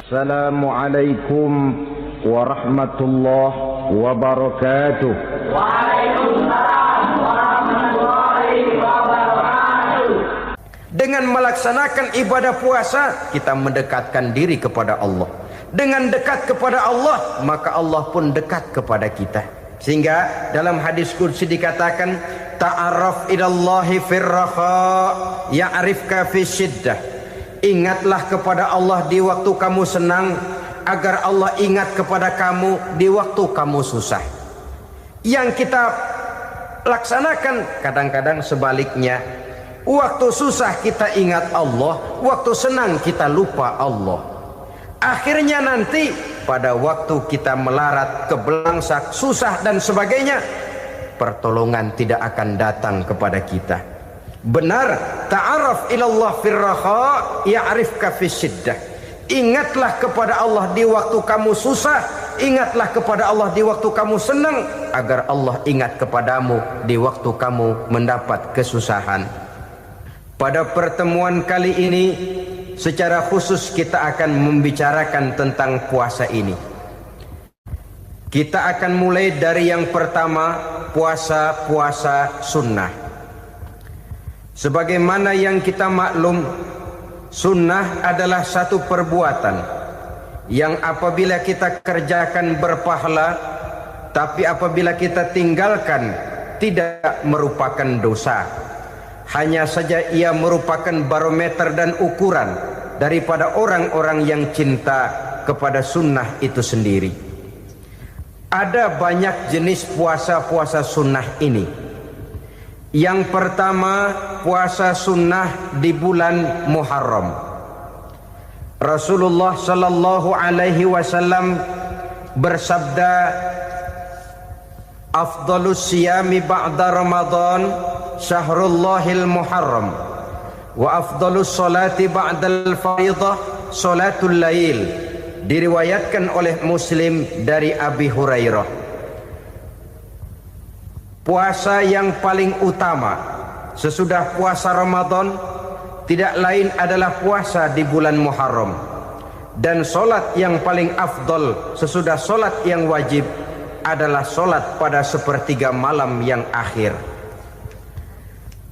Assalamualaikum warahmatullahi wabarakatuh. Waalaikumsalam warahmatullahi wabarakatuh. Dengan melaksanakan ibadah puasa, kita mendekatkan diri kepada Allah. Dengan dekat kepada Allah, maka Allah pun dekat kepada kita. Sehingga dalam hadis qudsi dikatakan, ta'arraf ilallahi firraha ya'rifka fi syiddah. Ingatlah kepada Allah di waktu kamu senang, agar Allah ingat kepada kamu di waktu kamu susah. Yang kita laksanakan kadang-kadang sebaliknya. Waktu susah kita ingat Allah, waktu senang kita lupa Allah. Akhirnya nanti pada waktu kita melarat, kebelangsak, susah dan sebagainya, pertolongan tidak akan datang kepada kita. Benar, ta'arraf ilallah firraha ya'rifka fi syiddah. Ingatlah kepada Allah di waktu kamu susah, ingatlah kepada Allah di waktu kamu senang, agar Allah ingat kepadamu di waktu kamu mendapat kesusahan. Pada pertemuan kali ini secara khusus kita akan membicarakan tentang puasa ini. Kita akan mulai dari yang pertama, puasa sunnah. Sebagaimana yang kita maklum, sunnah adalah satu perbuatan yang apabila kita kerjakan berpahala, tapi apabila kita tinggalkan tidak merupakan dosa. Hanya saja ia merupakan barometer dan ukuran daripada orang-orang yang cinta kepada sunnah itu sendiri. Ada banyak jenis puasa sunnah ini. Yang pertama, puasa sunnah di bulan Muharram. Rasulullah sallallahu alaihi wasallam bersabda, afdalus siyami ba'da Ramadan syahrullahil Muharram, wa afdalus salati ba'dal faridah salatul lail. Diriwayatkan oleh Muslim dari Abi Hurairah. Puasa yang paling utama sesudah puasa Ramadan tidak lain adalah puasa di bulan Muharram. Dan solat yang paling afdol sesudah solat yang wajib adalah solat pada sepertiga malam yang akhir.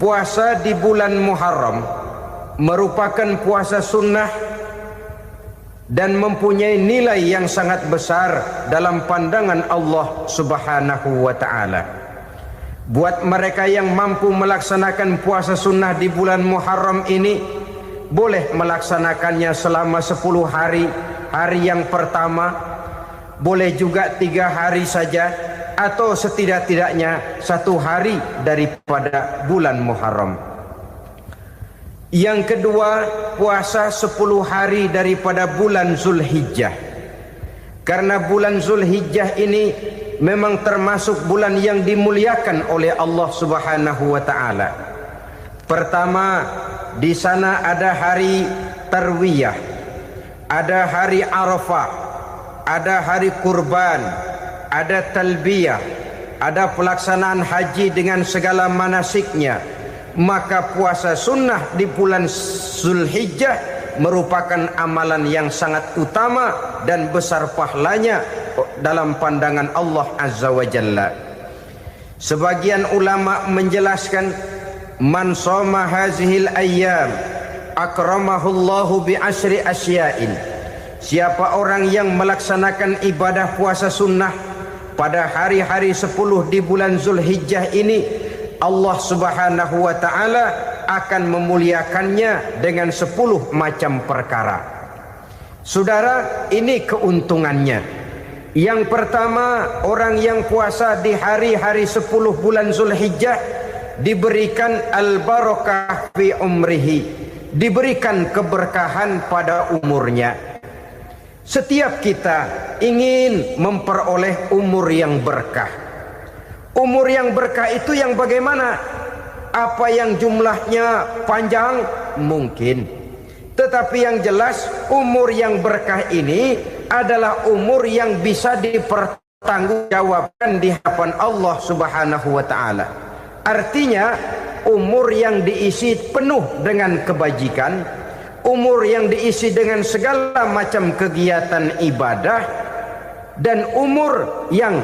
Puasa di bulan Muharram merupakan puasa sunnah dan mempunyai nilai yang sangat besar dalam pandangan Allah Subhanahu wa ta'ala. Buat mereka yang mampu melaksanakan puasa sunnah di bulan Muharram ini, boleh melaksanakannya selama 10 hari. Hari yang pertama boleh juga 3 hari saja, atau setidak-tidaknya 1 hari daripada bulan Muharram. Yang kedua, puasa 10 hari daripada bulan Zulhijjah. Karena bulan Zulhijjah ini memang termasuk bulan yang dimuliakan oleh Allah Subhanahu wa ta'ala. Pertama, di sana ada hari Tarwiyah, ada hari Arafah, ada hari kurban, ada talbiyah, ada pelaksanaan haji dengan segala manasiknya. Maka puasa sunnah di bulan Zulhijjah merupakan amalan yang sangat utama dan besar pahalanya dalam pandangan Allah Azza wa Jalla. Sebagian ulama menjelaskan, man shoma hazihil ayyam akramahullahu bi asri asya'in. Siapa orang yang melaksanakan ibadah puasa sunnah pada hari-hari 10 di bulan Zulhijjah ini, Allah Subhanahu wa ta'ala akan memuliakannya dengan 10 macam perkara. Saudara, ini keuntungannya. Yang pertama, orang yang puasa di hari-hari 10 bulan Zulhijjah diberikan al-barakah fi umrihi, diberikan keberkahan pada umurnya. Setiap kita ingin memperoleh umur yang berkah. Umur yang berkah itu yang bagaimana? Apa yang jumlahnya panjang? Mungkin. Tetapi yang jelas, umur yang berkah ini adalah umur yang bisa dipertanggungjawabkan di hadapan Allah Subhanahu wa ta'ala. Artinya, umur yang diisi penuh dengan kebajikan, umur yang diisi dengan segala macam kegiatan ibadah, dan umur yang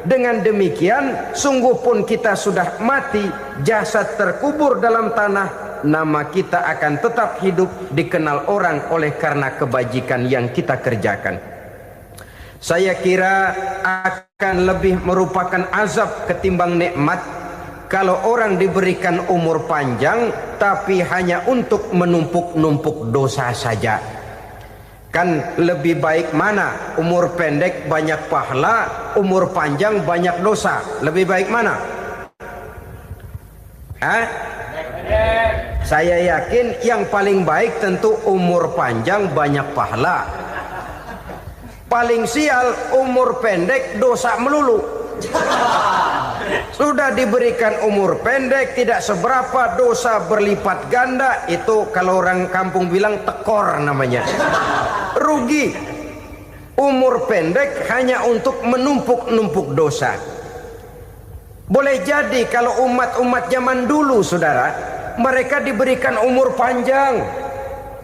dengan demikian sungguh pun kita sudah mati, jasad terkubur dalam tanah, nama kita akan tetap hidup, dikenal orang oleh karena kebajikan yang kita kerjakan. Saya kira akan lebih merupakan azab ketimbang nikmat kalau orang diberikan umur panjang tapi hanya untuk menumpuk-numpuk dosa saja. Kan lebih baik mana? Umur pendek banyak pahala, umur panjang banyak dosa. Lebih baik mana? Saya yakin yang paling baik tentu umur panjang banyak pahala. Paling sial umur pendek dosa melulu. Sudah diberikan umur pendek tidak seberapa, dosa berlipat ganda. Itu kalau orang kampung bilang tekor namanya. Rugi. Umur pendek hanya untuk menumpuk-numpuk dosa. Boleh jadi kalau umat-umat zaman dulu, saudara, mereka diberikan umur panjang.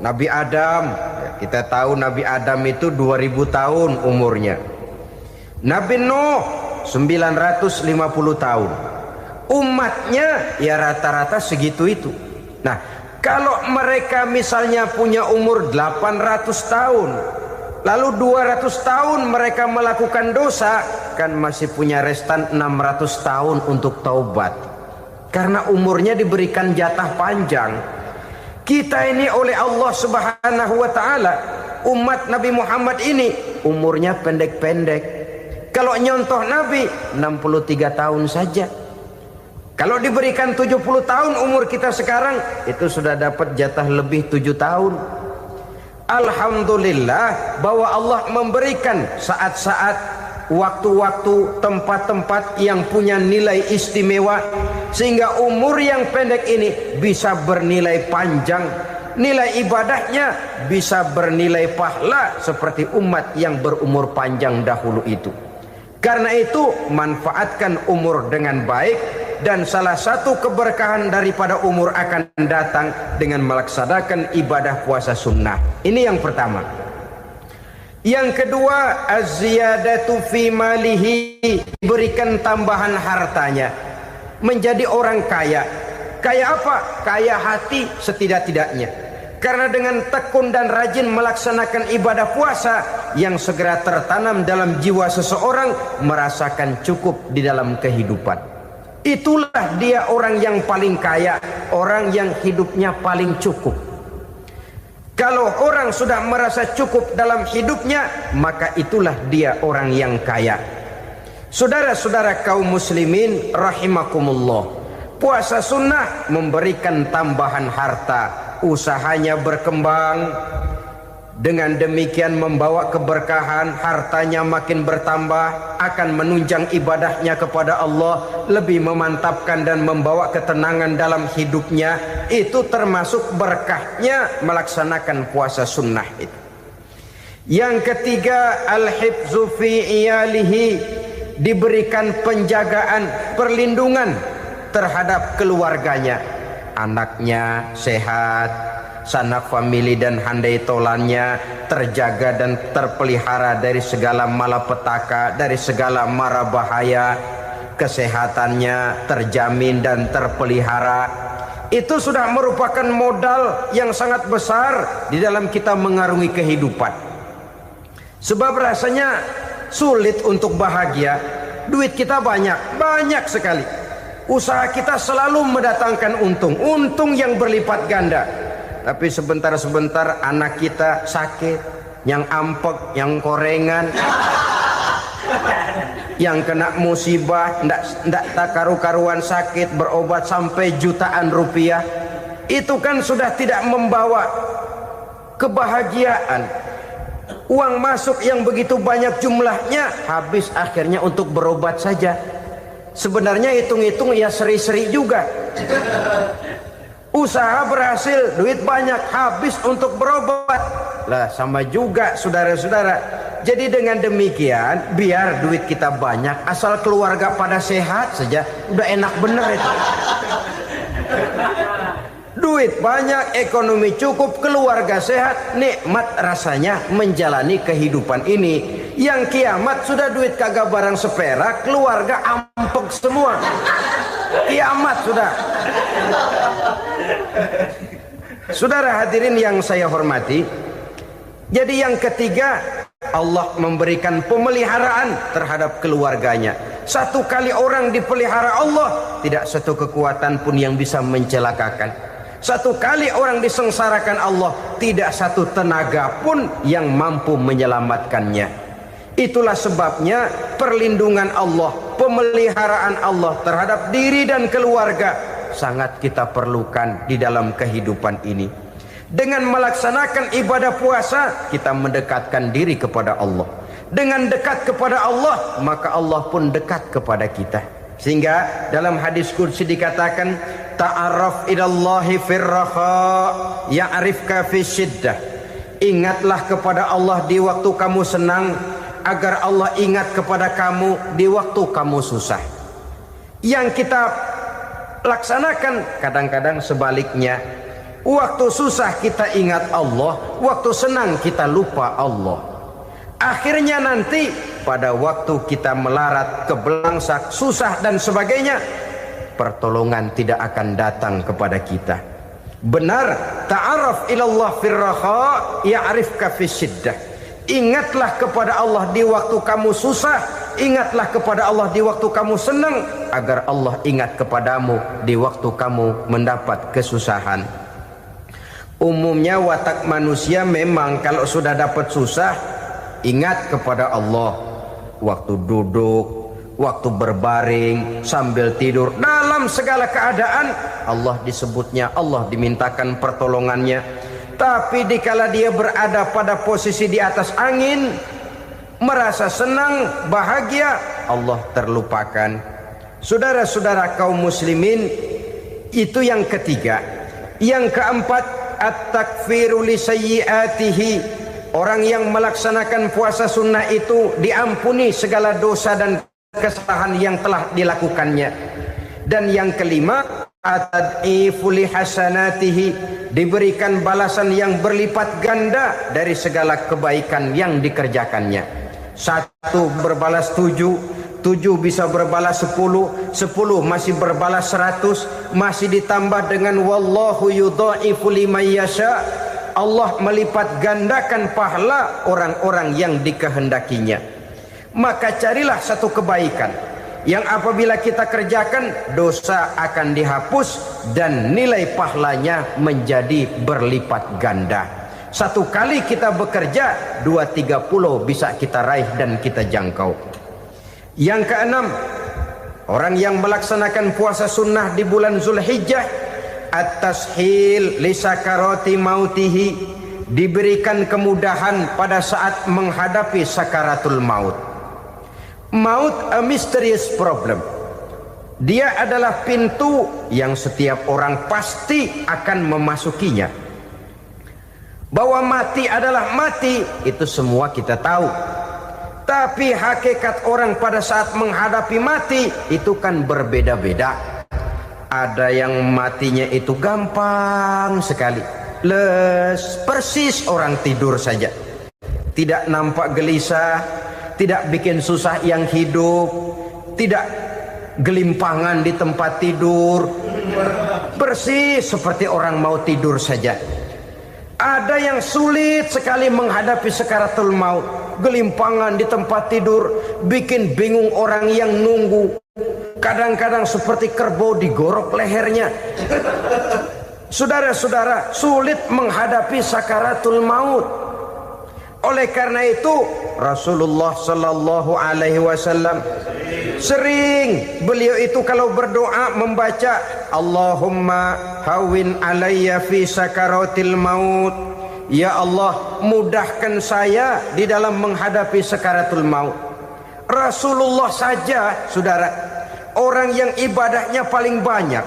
Nabi Adam, kita tahu Nabi Adam itu 2000 tahun umurnya. Nabi Nuh 950 tahun. Umatnya ya rata-rata segitu itu. Nah, kalau mereka misalnya punya umur 800 tahun, lalu 200 tahun mereka melakukan dosa, kan masih punya restan 600 tahun untuk taubat. Karena umurnya diberikan jatah panjang. Kita ini oleh Allah Subhanahu wa taala, umat Nabi Muhammad ini umurnya pendek-pendek. Kalau nyontoh Nabi 63 tahun saja. Kalau diberikan 70 tahun umur kita sekarang, itu sudah dapat jatah lebih 7 tahun. Alhamdulillah bahwa Allah memberikan saat-saat, waktu-waktu, tempat-tempat yang punya nilai istimewa, sehingga umur yang pendek ini bisa bernilai panjang, nilai ibadahnya bisa bernilai pahala seperti umat yang berumur panjang dahulu itu. Karena itu manfaatkan umur dengan baik, dan salah satu keberkahan daripada umur akan datang dengan melaksanakan ibadah puasa sunnah. Ini yang pertama. Yang kedua, az-ziyadatu fi malihi, diberikan tambahan hartanya, menjadi orang kaya. Kaya apa? Kaya hati setidak-tidaknya. Karena dengan tekun dan rajin melaksanakan ibadah puasa, yang segera tertanam dalam jiwa seseorang merasakan cukup di dalam kehidupan. Itulah dia orang yang paling kaya, orang yang hidupnya paling cukup. Kalau orang sudah merasa cukup dalam hidupnya, maka itulah dia orang yang kaya. Saudara-saudara kaum muslimin rahimakumullah, puasa sunnah memberikan tambahan harta, usahanya berkembang, dengan demikian membawa keberkahan, hartanya makin bertambah, akan menunjang ibadahnya kepada Allah, lebih memantapkan dan membawa ketenangan dalam hidupnya. Itu termasuk berkahnya melaksanakan puasa sunnah itu. Yang ketiga, al-hifzu fi iyalihi, diberikan penjagaan, perlindungan terhadap keluarganya, anaknya sehat, sanak famili dan handai tolannya terjaga dan terpelihara dari segala malapetaka, dari segala mara bahaya, kesehatannya terjamin dan terpelihara. Itu sudah merupakan modal yang sangat besar di dalam kita mengarungi kehidupan. Sebab rasanya sulit untuk bahagia, duit kita banyak sekali, usaha kita selalu mendatangkan untung yang berlipat ganda. Tapi sebentar-sebentar anak kita sakit, yang ampek, yang korengan, yang kena musibah, ndak tak karu-karuan sakit, berobat sampai jutaan rupiah. Itu kan sudah tidak membawa kebahagiaan. Uang masuk yang begitu banyak jumlahnya, habis akhirnya untuk berobat saja. Sebenarnya hitung-hitung ya seri-seri juga. Usaha berhasil, duit banyak, habis untuk berobat. Lah sama juga saudara-saudara. Jadi dengan demikian, biar duit kita banyak, asal keluarga pada sehat saja, udah enak bener itu. Duit banyak, ekonomi cukup, keluarga sehat, nikmat rasanya menjalani kehidupan ini. Yang kiamat sudah duit kagak barang seperak, keluarga ampek semua. Kiamat sudah. Saudara hadirin yang saya hormati, jadi yang ketiga, Allah memberikan pemeliharaan terhadap keluarganya. Satu kali orang dipelihara Allah, tidak satu kekuatan pun yang bisa mencelakakan. Satu kali orang disengsarakan Allah, tidak satu tenaga pun yang mampu menyelamatkannya. Itulah sebabnya perlindungan Allah, pemeliharaan Allah terhadap diri dan keluarga sangat kita perlukan di dalam kehidupan ini. Dengan melaksanakan ibadah puasa, kita mendekatkan diri kepada Allah. Dengan dekat kepada Allah, maka Allah pun dekat kepada kita. Sehingga dalam hadis qudsi dikatakan, ta'arraf ilallahi firraha ya'rifka fi syiddah. Ingatlah kepada Allah di waktu kamu senang, agar Allah ingat kepada kamu di waktu kamu susah. Yang kita laksanakan kadang-kadang sebaliknya. Waktu susah kita ingat Allah, waktu senang kita lupa Allah. Akhirnya nanti pada waktu kita melarat, kebelangsak, susah dan sebagainya, pertolongan tidak akan datang kepada kita. Benar, ta'arraf ilallah firraha ya'rifka fi syiddah. Ingatlah kepada Allah di waktu kamu susah, ingatlah kepada Allah di waktu kamu senang, agar Allah ingat kepadamu di waktu kamu mendapat kesusahan. Umumnya watak manusia memang kalau sudah dapat susah, ingat kepada Allah. Waktu duduk, waktu berbaring, sambil tidur, dalam segala keadaan Allah disebutnya, Allah dimintakan pertolongannya. Tapi dikala dia berada pada posisi di atas angin, merasa senang, bahagia, Allah terlupakan. Saudara-saudara kaum muslimin, itu yang ketiga. Yang keempat, at-takfiru li sayyiatihi. Orang yang melaksanakan puasa sunnah itu diampuni segala dosa dan kesalahan yang telah dilakukannya. Dan yang kelima, at-tad'ifu li hasanatihi, diberikan balasan yang berlipat ganda dari segala kebaikan yang dikerjakannya. 1 berbalas 7, 7 bisa berbalas 10, 10 masih berbalas 100, masih ditambah dengan wallahu yudha'ifu liman yasha. Allah melipat gandakan pahala orang-orang yang dikehendakinya. Maka carilah satu kebaikan yang apabila kita kerjakan, dosa akan dihapus dan nilai pahalanya menjadi berlipat ganda. Satu kali kita bekerja, 2-3 bisa kita raih dan kita jangkau. Yang keenam, orang yang melaksanakan puasa sunnah di bulan Zulhijjah, at-tashil li sakarati mautihi, diberikan kemudahan pada saat menghadapi sakaratul maut. Maut a mysterious problem. Dia adalah pintu yang setiap orang pasti akan memasukinya. Bahwa mati adalah mati, itu semua kita tahu. Tapi hakikat orang pada saat menghadapi mati itu kan berbeda-beda. Ada yang matinya itu gampang sekali, persis orang tidur saja, tidak nampak gelisah, tidak bikin susah yang hidup, tidak gelimpangan di tempat tidur, persis seperti orang mau tidur saja. Ada yang sulit sekali menghadapi sakaratul maut, gelimpangan di tempat tidur, bikin bingung orang yang nunggu. Kadang-kadang seperti kerbau digorok lehernya. Saudara-saudara, sulit menghadapi sakaratul maut. Oleh karena itu Rasulullah sallallahu alaihi wasallam sering beliau itu kalau berdoa membaca Allahumma hawin alayya fi sakaratil maut. Ya Allah, mudahkan saya di dalam menghadapi sakaratul maut. Rasulullah saja, saudara, orang yang ibadahnya paling banyak,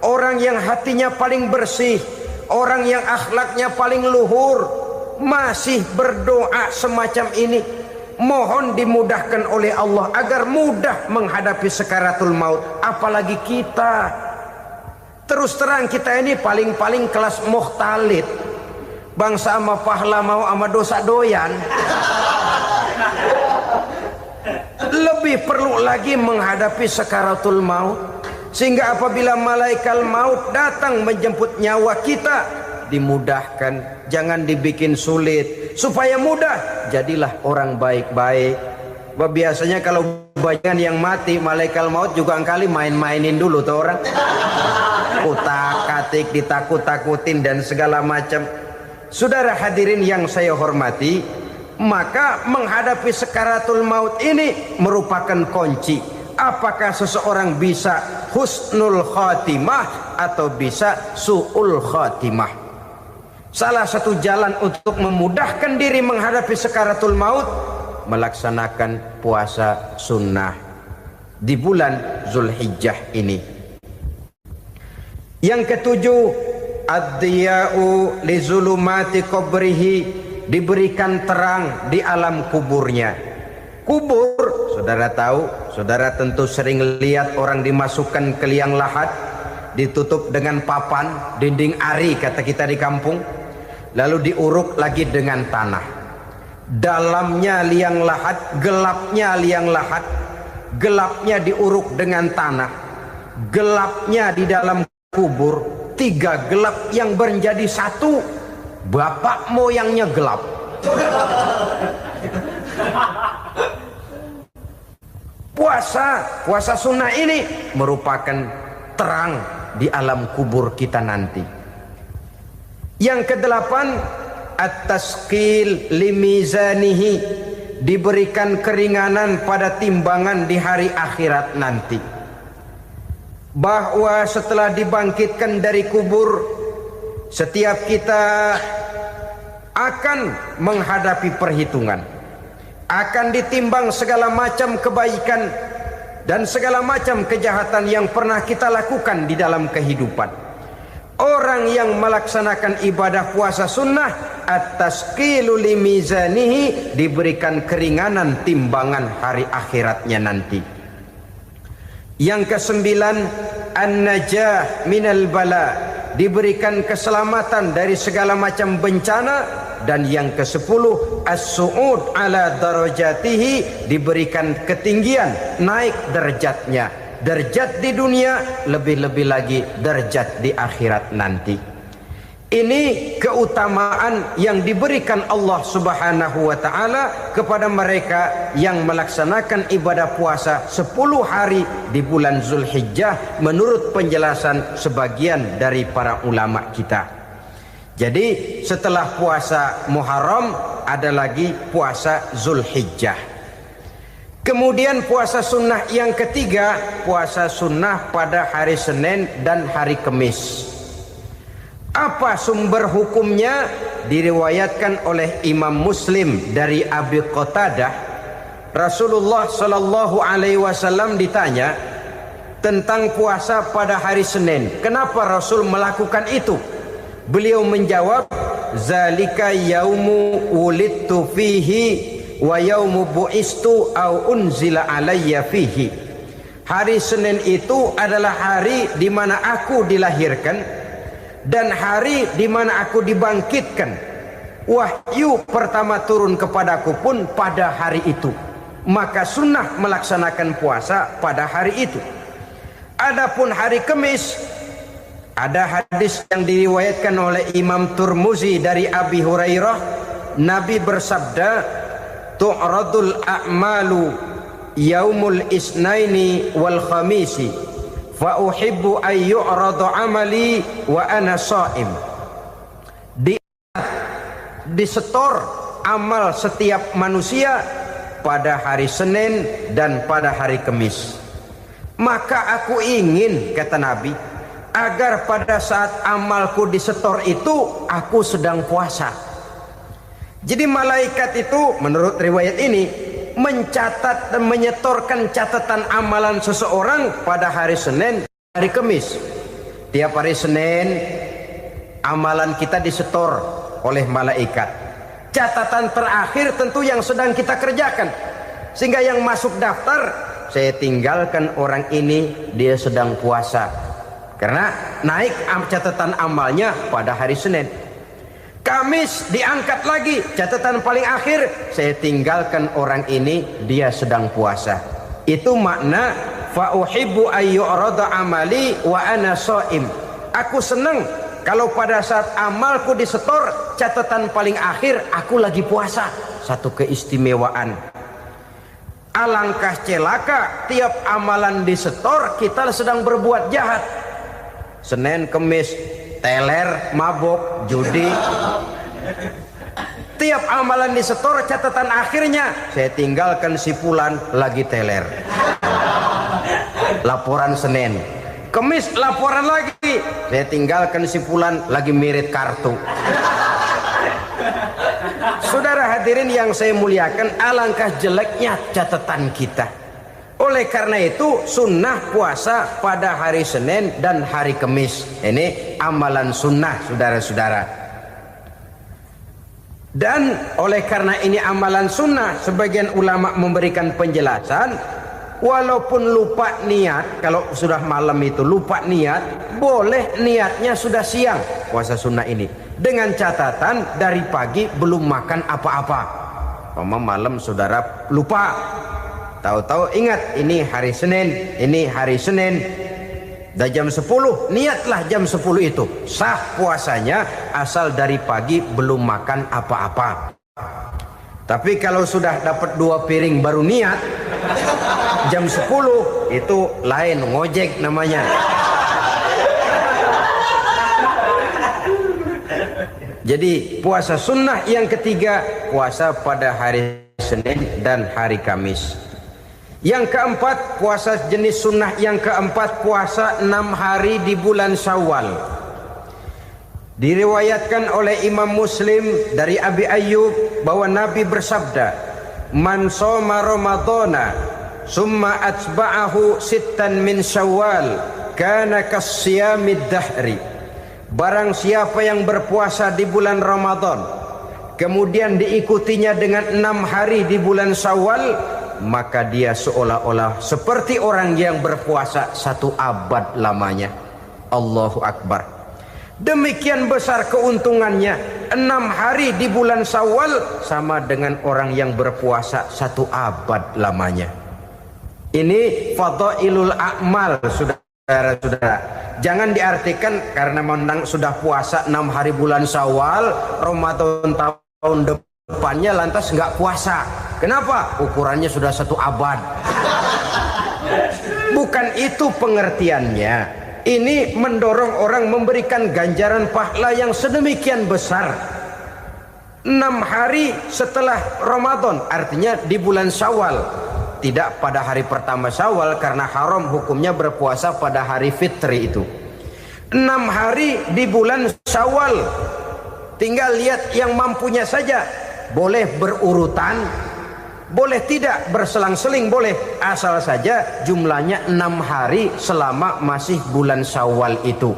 orang yang hatinya paling bersih, orang yang akhlaknya paling luhur, masih berdoa semacam ini. Mohon dimudahkan oleh Allah agar mudah menghadapi sakaratul maut. Apalagi kita Terus terang kita ini paling-paling kelas mukhtalid. Bangsa sama pahala mau sama dosa doyan. Lebih perlu lagi menghadapi sakaratul maut, sehingga apabila malaikat maut datang menjemput nyawa kita, dimudahkan, jangan dibikin sulit, supaya mudah. Jadilah orang baik-baik. Biasanya kalau banyak yang mati, malaikat maut juga kali main-mainin dulu tuh orang, utak-atik, ditakut-takutin dan segala macam. Saudara hadirin yang saya hormati, maka menghadapi sakaratul maut ini merupakan kunci. Apakah seseorang bisa husnul khatimah atau bisa su'ul khatimah? Salah satu jalan untuk memudahkan diri menghadapi sakaratul maut, melaksanakan puasa sunnah di bulan Zulhijjah ini. Yang ketujuh, ad-diya'u li zulumati qabrihi, diberikan terang di alam kuburnya. Kubur, saudara tahu, saudara tentu sering lihat orang dimasukkan ke liang lahat, ditutup dengan papan, dinding ari kata kita di kampung, lalu diuruk lagi dengan tanah. Dalamnya liang lahat, gelapnya liang lahat, gelapnya diuruk dengan tanah, gelapnya di dalam kubur, tiga gelap yang menjadi satu. Bapak moyangnya gelap. Puasa sunnah ini merupakan terang di alam kubur kita nanti. Yang kedelapan, at-tasqil limizanihi, diberikan keringanan pada timbangan di hari akhirat nanti. Bahwa setelah dibangkitkan dari kubur, setiap kita akan menghadapi perhitungan, akan ditimbang segala macam kebaikan dan segala macam kejahatan yang pernah kita lakukan di dalam kehidupan. Orang yang melaksanakan ibadah puasa sunnah, at-tasqilu limizanihi, diberikan keringanan timbangan hari akhiratnya nanti. Yang kesembilan, an-najah minal bala, diberikan keselamatan dari segala macam bencana. Dan yang ke-10, as-su'ud ala darajatihi, diberikan ketinggian, naik derajatnya, derajat di dunia, lebih-lebih lagi derajat di akhirat nanti. Ini keutamaan yang diberikan Allah Subhanahu wa ta'ala kepada mereka yang melaksanakan ibadah puasa 10 hari di bulan Zulhijjah menurut penjelasan sebagian dari para ulama kita. Jadi setelah puasa Muharram ada lagi puasa Zulhijjah. Kemudian puasa sunnah yang ketiga, puasa sunnah pada hari Senin dan hari Kamis. Apa sumber hukumnya? Diriwayatkan oleh Imam Muslim dari Abi Qatadah, Rasulullah sallallahu alaihi wasallam ditanya tentang puasa pada hari Senin. Kenapa Rasul melakukan itu? Beliau menjawab, zalika yaumu wulidtu fihi wa yaumu bu'istu au unzila alayya fihi. Hari Senin itu adalah hari di mana aku dilahirkan dan hari di mana aku dibangkitkan. Wahyu pertama turun kepadaku pun pada hari itu. Maka sunnah melaksanakan puasa pada hari itu. Adapun hari Kamis, ada hadis yang diriwayatkan oleh Imam Turmuzi dari Abi Hurairah, Nabi bersabda, tu'radul a'malu yaumul isnaini wal khamisi fa uhibbu an yu'radu amali wa ana sha'im. Disetor amal setiap manusia pada hari Senin dan pada hari Kamis. Maka aku ingin, kata Nabi, agar pada saat amalku disetor itu aku sedang puasa. Jadi malaikat itu menurut riwayat ini mencatat dan menyetorkan catatan amalan seseorang pada hari Senin, hari Kamis. Tiap hari Senin amalan kita disetor oleh malaikat. Catatan terakhir tentu yang sedang kita kerjakan, sehingga yang masuk daftar, saya tinggalkan orang ini, dia sedang puasa. Karena naik catatan amalnya pada hari Senin. Kamis diangkat lagi, catatan paling akhir, saya tinggalkan orang ini, dia sedang puasa. Itu makna fa uhibbu ayyurada amali wa ana shaim. Aku senang kalau pada saat amalku disetor, catatan paling akhir aku lagi puasa. Satu keistimewaan. Alangkah celaka tiap amalan disetor kita sedang berbuat jahat. Senin, Kemis, teler, mabok, judi. Tiap amalan disetor, catatan akhirnya saya tinggalkan si fulan lagi teler. Laporan Senin. Kemis laporan lagi, saya tinggalkan si fulan lagi mirit kartu. Saudara hadirin yang saya muliakan, alangkah jeleknya catatan kita. Oleh karena itu sunnah puasa pada hari Senin dan hari Kemis. Ini amalan sunnah, saudara-saudara. Dan oleh karena ini amalan sunnah, sebagian ulama memberikan penjelasan, walaupun lupa niat, kalau sudah malam itu lupa niat, boleh niatnya sudah siang puasa sunnah ini, dengan catatan dari pagi belum makan apa-apa. Malam saudara lupa, tahu-tahu ingat ini hari Senin, ini hari Senin, dah jam 10, niatlah jam 10 itu sah puasanya, asal dari pagi belum makan apa-apa. Tapi kalau sudah dapat 2 piring baru niat jam 10, itu lain, ngojek namanya. Jadi puasa sunnah yang ketiga, puasa pada hari Senin dan hari Kamis. Yang keempat, puasa jenis sunnah yang keempat, puasa 6 hari di bulan Syawal. Diriwayatkan oleh Imam Muslim dari Abi Ayyub bahwa Nabi bersabda, "Man shoma Ramadhana summa atba'ahu sittan min Syawal kana kasyamid dahri." Barang siapa yang berpuasa di bulan Ramadan, kemudian diikutinya dengan 6 hari di bulan Syawal, maka dia seolah-olah seperti orang yang berpuasa 1 abad lamanya. Allahu Akbar. Demikian besar keuntungannya. 6 hari di bulan Syawal sama dengan orang yang berpuasa 1 abad lamanya. Ini fadailul a'mal, saudara-saudara. Jangan diartikan karena menang sudah puasa 6 hari bulan Syawal, Ramadan tahun depannya lantas nggak puasa. Kenapa? Ukurannya sudah 1 abad. Bukan itu pengertiannya. Ini mendorong orang memberikan ganjaran pahala yang sedemikian besar. 6 hari setelah Ramadan, artinya di bulan Syawal. Tidak pada hari pertama Syawal, karena haram hukumnya berpuasa pada hari fitri itu. 6 hari di bulan Syawal. Tinggal lihat yang mampunya saja. Boleh berurutan, boleh tidak berselang-seling, boleh. Asal saja jumlahnya 6 hari selama masih bulan Syawal itu.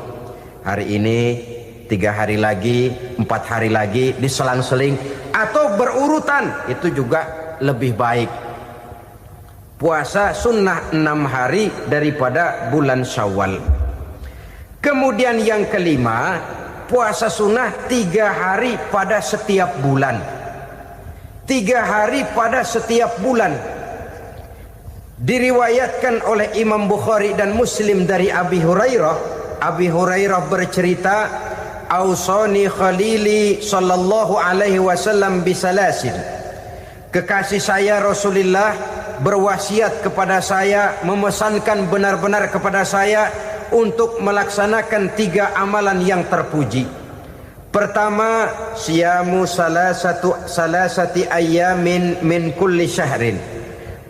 Hari ini 3 hari lagi, 4 hari lagi, diselang-seling atau berurutan, itu juga lebih baik. Puasa sunnah 6 hari daripada bulan Syawal. Kemudian yang kelima, puasa sunnah 3 hari pada setiap bulan. 3 hari pada setiap bulan. Diriwayatkan oleh Imam Bukhari dan Muslim dari Abi Hurairah. Abi Hurairah bercerita, "Ausani khalili sallallahu alaihi wasallam bisalasin." Kekasih saya Rasulullah berwasiat kepada saya, memesankan benar-benar kepada saya untuk melaksanakan 3 amalan yang terpuji. Pertama, siyamu salasati ayyamin min kulli syahrin.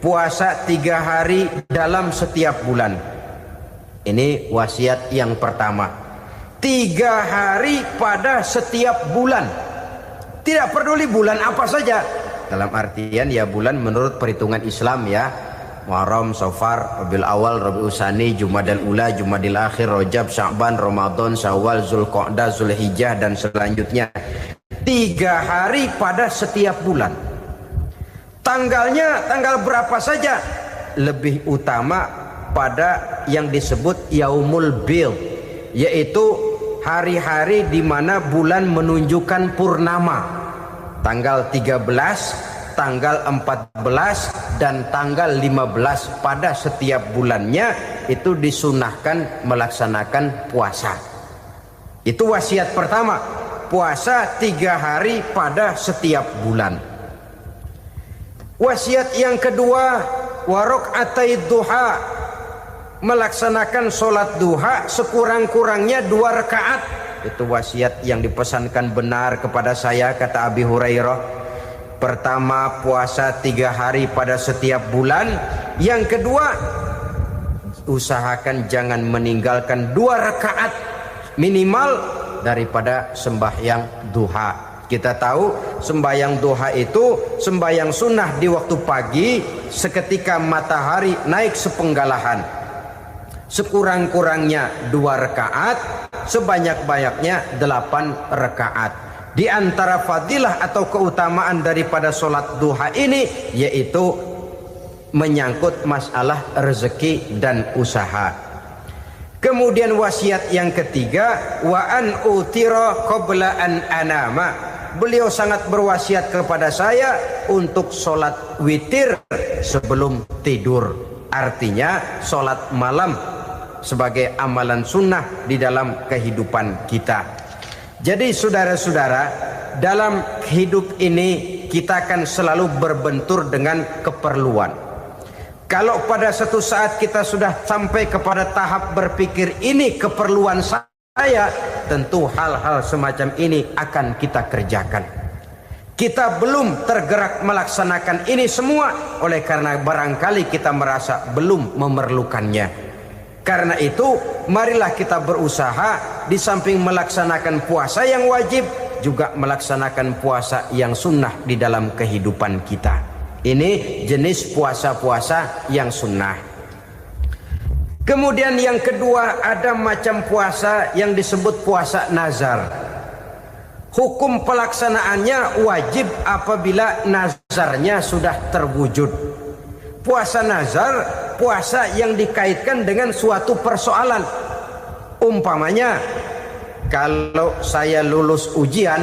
Puasa 3 hari dalam setiap bulan. Ini wasiat yang pertama. 3 hari pada setiap bulan. Tidak peduli bulan apa saja. Dalam artian ya bulan menurut perhitungan Islam ya. Muharram, Safar, Rabiul Awal, Rabiul Tsani, Jumadal Ula, Jumadil Akhir, Rajab, Sya'ban, Ramadan, Syawal, Zulqa'dah, Zulhijjah dan selanjutnya. 3 hari pada setiap bulan. Tanggalnya tanggal berapa saja. Lebih utama pada yang disebut Yaumul Bid. yaitu hari-hari di mana bulan menunjukkan purnama. Tanggal 13, tanggal 14, dan tanggal 15 pada setiap bulannya itu disunahkan melaksanakan puasa. Itu wasiat pertama, puasa 3 hari pada setiap bulan. Wasiat yang kedua, waraqatai duha, melaksanakan sholat duha sekurang-kurangnya 2 rakaat. Itu wasiat yang dipesankan benar kepada saya, kata Abi Hurairah. Pertama, puasa 3 hari pada setiap bulan. Yang kedua, usahakan jangan meninggalkan 2 rakaat minimal daripada sembahyang duha. Kita tahu sembahyang duha itu sembahyang sunnah di waktu pagi seketika matahari naik sepenggalahan. Sekurang-kurangnya 2 rakaat, sebanyak-banyaknya 8 rakaat. Di antara fadilah atau keutamaan daripada sholat duha ini yaitu menyangkut masalah rezeki dan usaha. Kemudian wasiat yang ketiga, wa an utira qabla an anama. Beliau sangat berwasiat kepada saya untuk sholat witir sebelum tidur. Artinya sholat malam sebagai amalan sunnah di dalam kehidupan kita. Jadi saudara-saudara, dalam hidup ini kita akan selalu berbentur dengan keperluan. Kalau pada satu saat kita sudah sampai kepada tahap berpikir ini keperluan saya, tentu hal-hal semacam ini akan kita kerjakan. Kita belum tergerak melaksanakan ini semua oleh karena barangkali kita merasa belum memerlukannya. Karena itu marilah kita berusaha di samping melaksanakan puasa yang wajib juga melaksanakan puasa yang sunnah di dalam kehidupan kita. Ini jenis puasa-puasa yang sunnah. Kemudian yang kedua, ada macam puasa yang disebut puasa nazar. Hukum pelaksanaannya wajib apabila nazarnya sudah terwujud. Puasa nazar, puasa yang dikaitkan dengan suatu persoalan. Umpamanya, kalau saya lulus ujian,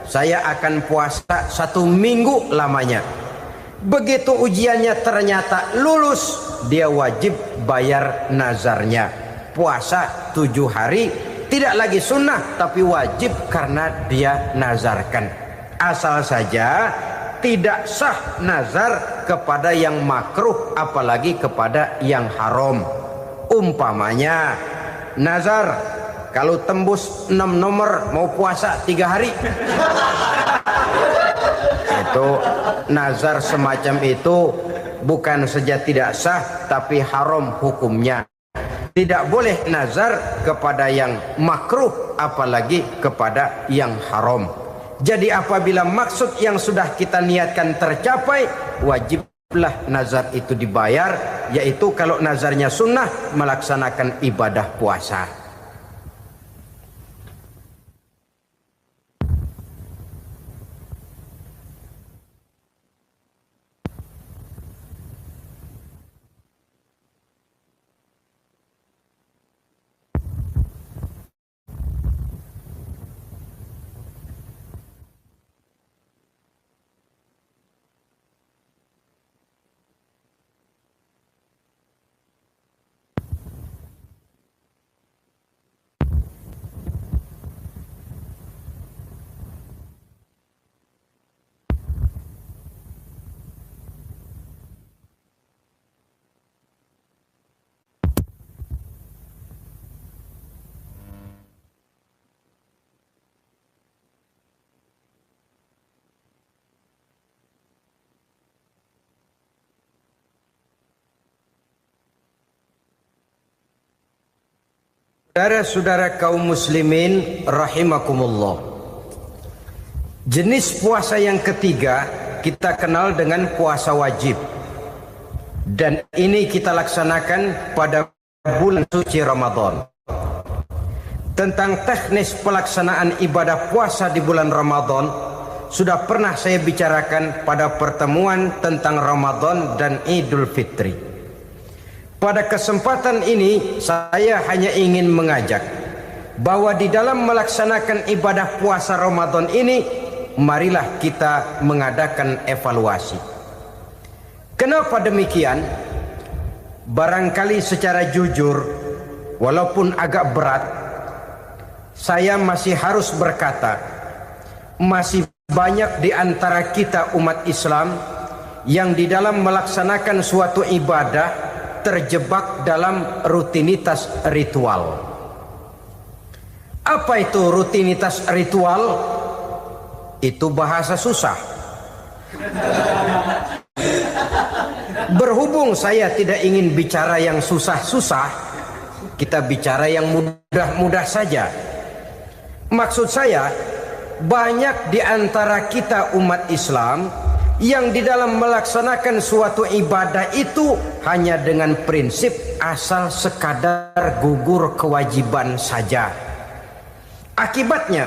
saya akan puasa 1 minggu lamanya. Begitu ujiannya ternyata lulus, dia wajib bayar nazarnya. Puasa 7 hari, tidak lagi sunnah tapi wajib karena dia nazarkan. Asal saja tidak sah nazar kepada yang makruh apalagi kepada yang haram. Umpamanya nazar kalau tembus 6 nomor mau puasa 3 hari. Itu nazar semacam itu bukan saja tidak sah tapi haram hukumnya. Tidak boleh nazar kepada yang makruh apalagi kepada yang haram. Jadi apabila maksud yang sudah kita niatkan tercapai, wajiblah nazar itu dibayar, yaitu kalau nazarnya sunnah melaksanakan ibadah puasa. Saudara-saudara kaum muslimin rahimakumullah. Jenis puasa yang ketiga kita kenal dengan puasa wajib. Dan ini kita laksanakan pada bulan suci Ramadan. Tentang teknis pelaksanaan ibadah puasa di bulan Ramadan sudah pernah saya bicarakan pada pertemuan tentang Ramadan dan Idul Fitri. Pada kesempatan ini saya hanya ingin mengajak bahwa di dalam melaksanakan ibadah puasa Ramadan ini, marilah kita mengadakan evaluasi. Kenapa demikian? Barangkali secara jujur, walaupun agak berat, saya masih harus berkata, masih banyak di antara kita umat Islam yang di dalam melaksanakan suatu ibadah terjebak dalam rutinitas ritual. Apa itu rutinitas ritual? Itu bahasa susah. Berhubung saya tidak ingin bicara yang susah-susah, kita bicara yang mudah-mudah saja. Maksud saya, banyak di antara kita umat Islam yang di dalam melaksanakan suatu ibadah itu hanya dengan prinsip asal sekadar gugur kewajiban saja. Akibatnya,